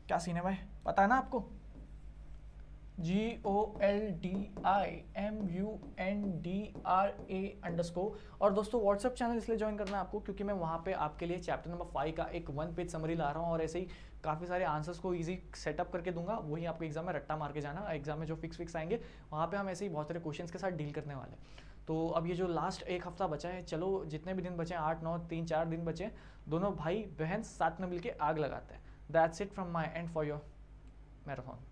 क्या सीन है भाई, पता है ना आपको? GOLDIMUNDRA_। और दोस्तों व्हाट्सएप चैनल इसलिए ज्वाइन करना है आपको क्योंकि मैं वहाँ पे आपके लिए चैप्टर नंबर 5 का एक 1 पेज समरी ला रहा हूँ, और ऐसे ही काफ़ी सारे आंसर्स को इजी सेटअप करके दूंगा। वही आपको एग्जाम में रट्टा मार के जाना, एग्जाम में जो फिक्स आएंगे वहाँ पे हम ऐसे ही बहुत सारे क्वेश्चंस के साथ डील करने वाले। तो अब ये जो लास्ट एक हफ्ता बचा है, चलो जितने भी दिन बचे हैं, 8 9 3 4 दिन बचे, दोनों भाई बहन साथ में मिलके आग लगाते हैं। That's it from my and for your marathon.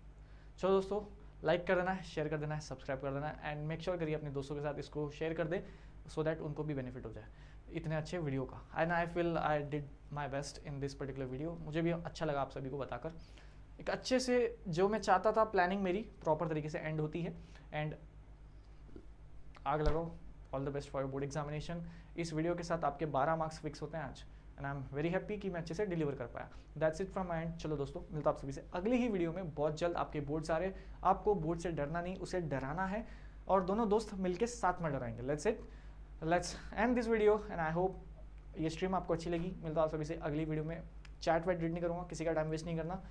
चलो दोस्तों, लाइक कर देना है, शेयर कर देना है, सब्सक्राइब कर देना है, एंड मेक श्योर करिए अपने दोस्तों के साथ इसको शेयर कर दे, सो दैट उनको भी बेनिफिट हो जाए इतने अच्छे वीडियो का। And I feel I did my best in this particular video. मुझे भी अच्छा लगा आप सभी को बताकर, एक अच्छे से जो मैं चाहता था, प्लानिंग मेरी प्रॉपर तरीके से एंड होती है। एंड आग लगाओ, all the best for your board examination. इस वीडियो के साथ आपके 12 मार्क्स फिक्स होते हैं आज, and I am very happy कि मैं अच्छे से डिलीवर कर पाया। That's it from my and. चलो दोस्तों, मिलता आप सभी से अगली ही वीडियो में बहुत जल्द। आपके बोर्ड्स आ रहे, आपको बोर्ड से डरना नहीं, उसे डराना है, और दोनों दोस्त मिलके साथ में डराएंगे। Let's end this video, and I hope ये स्ट्रीम आपको अच्छी लगी। मिलता आप सभी से अगली वीडियो में। चैट वैट रीड नहीं करूँगा, किसी का टाइम वेस्ट नहीं करना,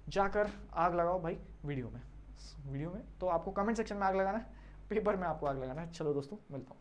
जाकर आग लगाओ भाई वीडियो में। तो आपको कमेंट सेक्शन में आग लगाना है, पेपर में आपको आग लगाना है। चलो दोस्तों, मिलता हूँ।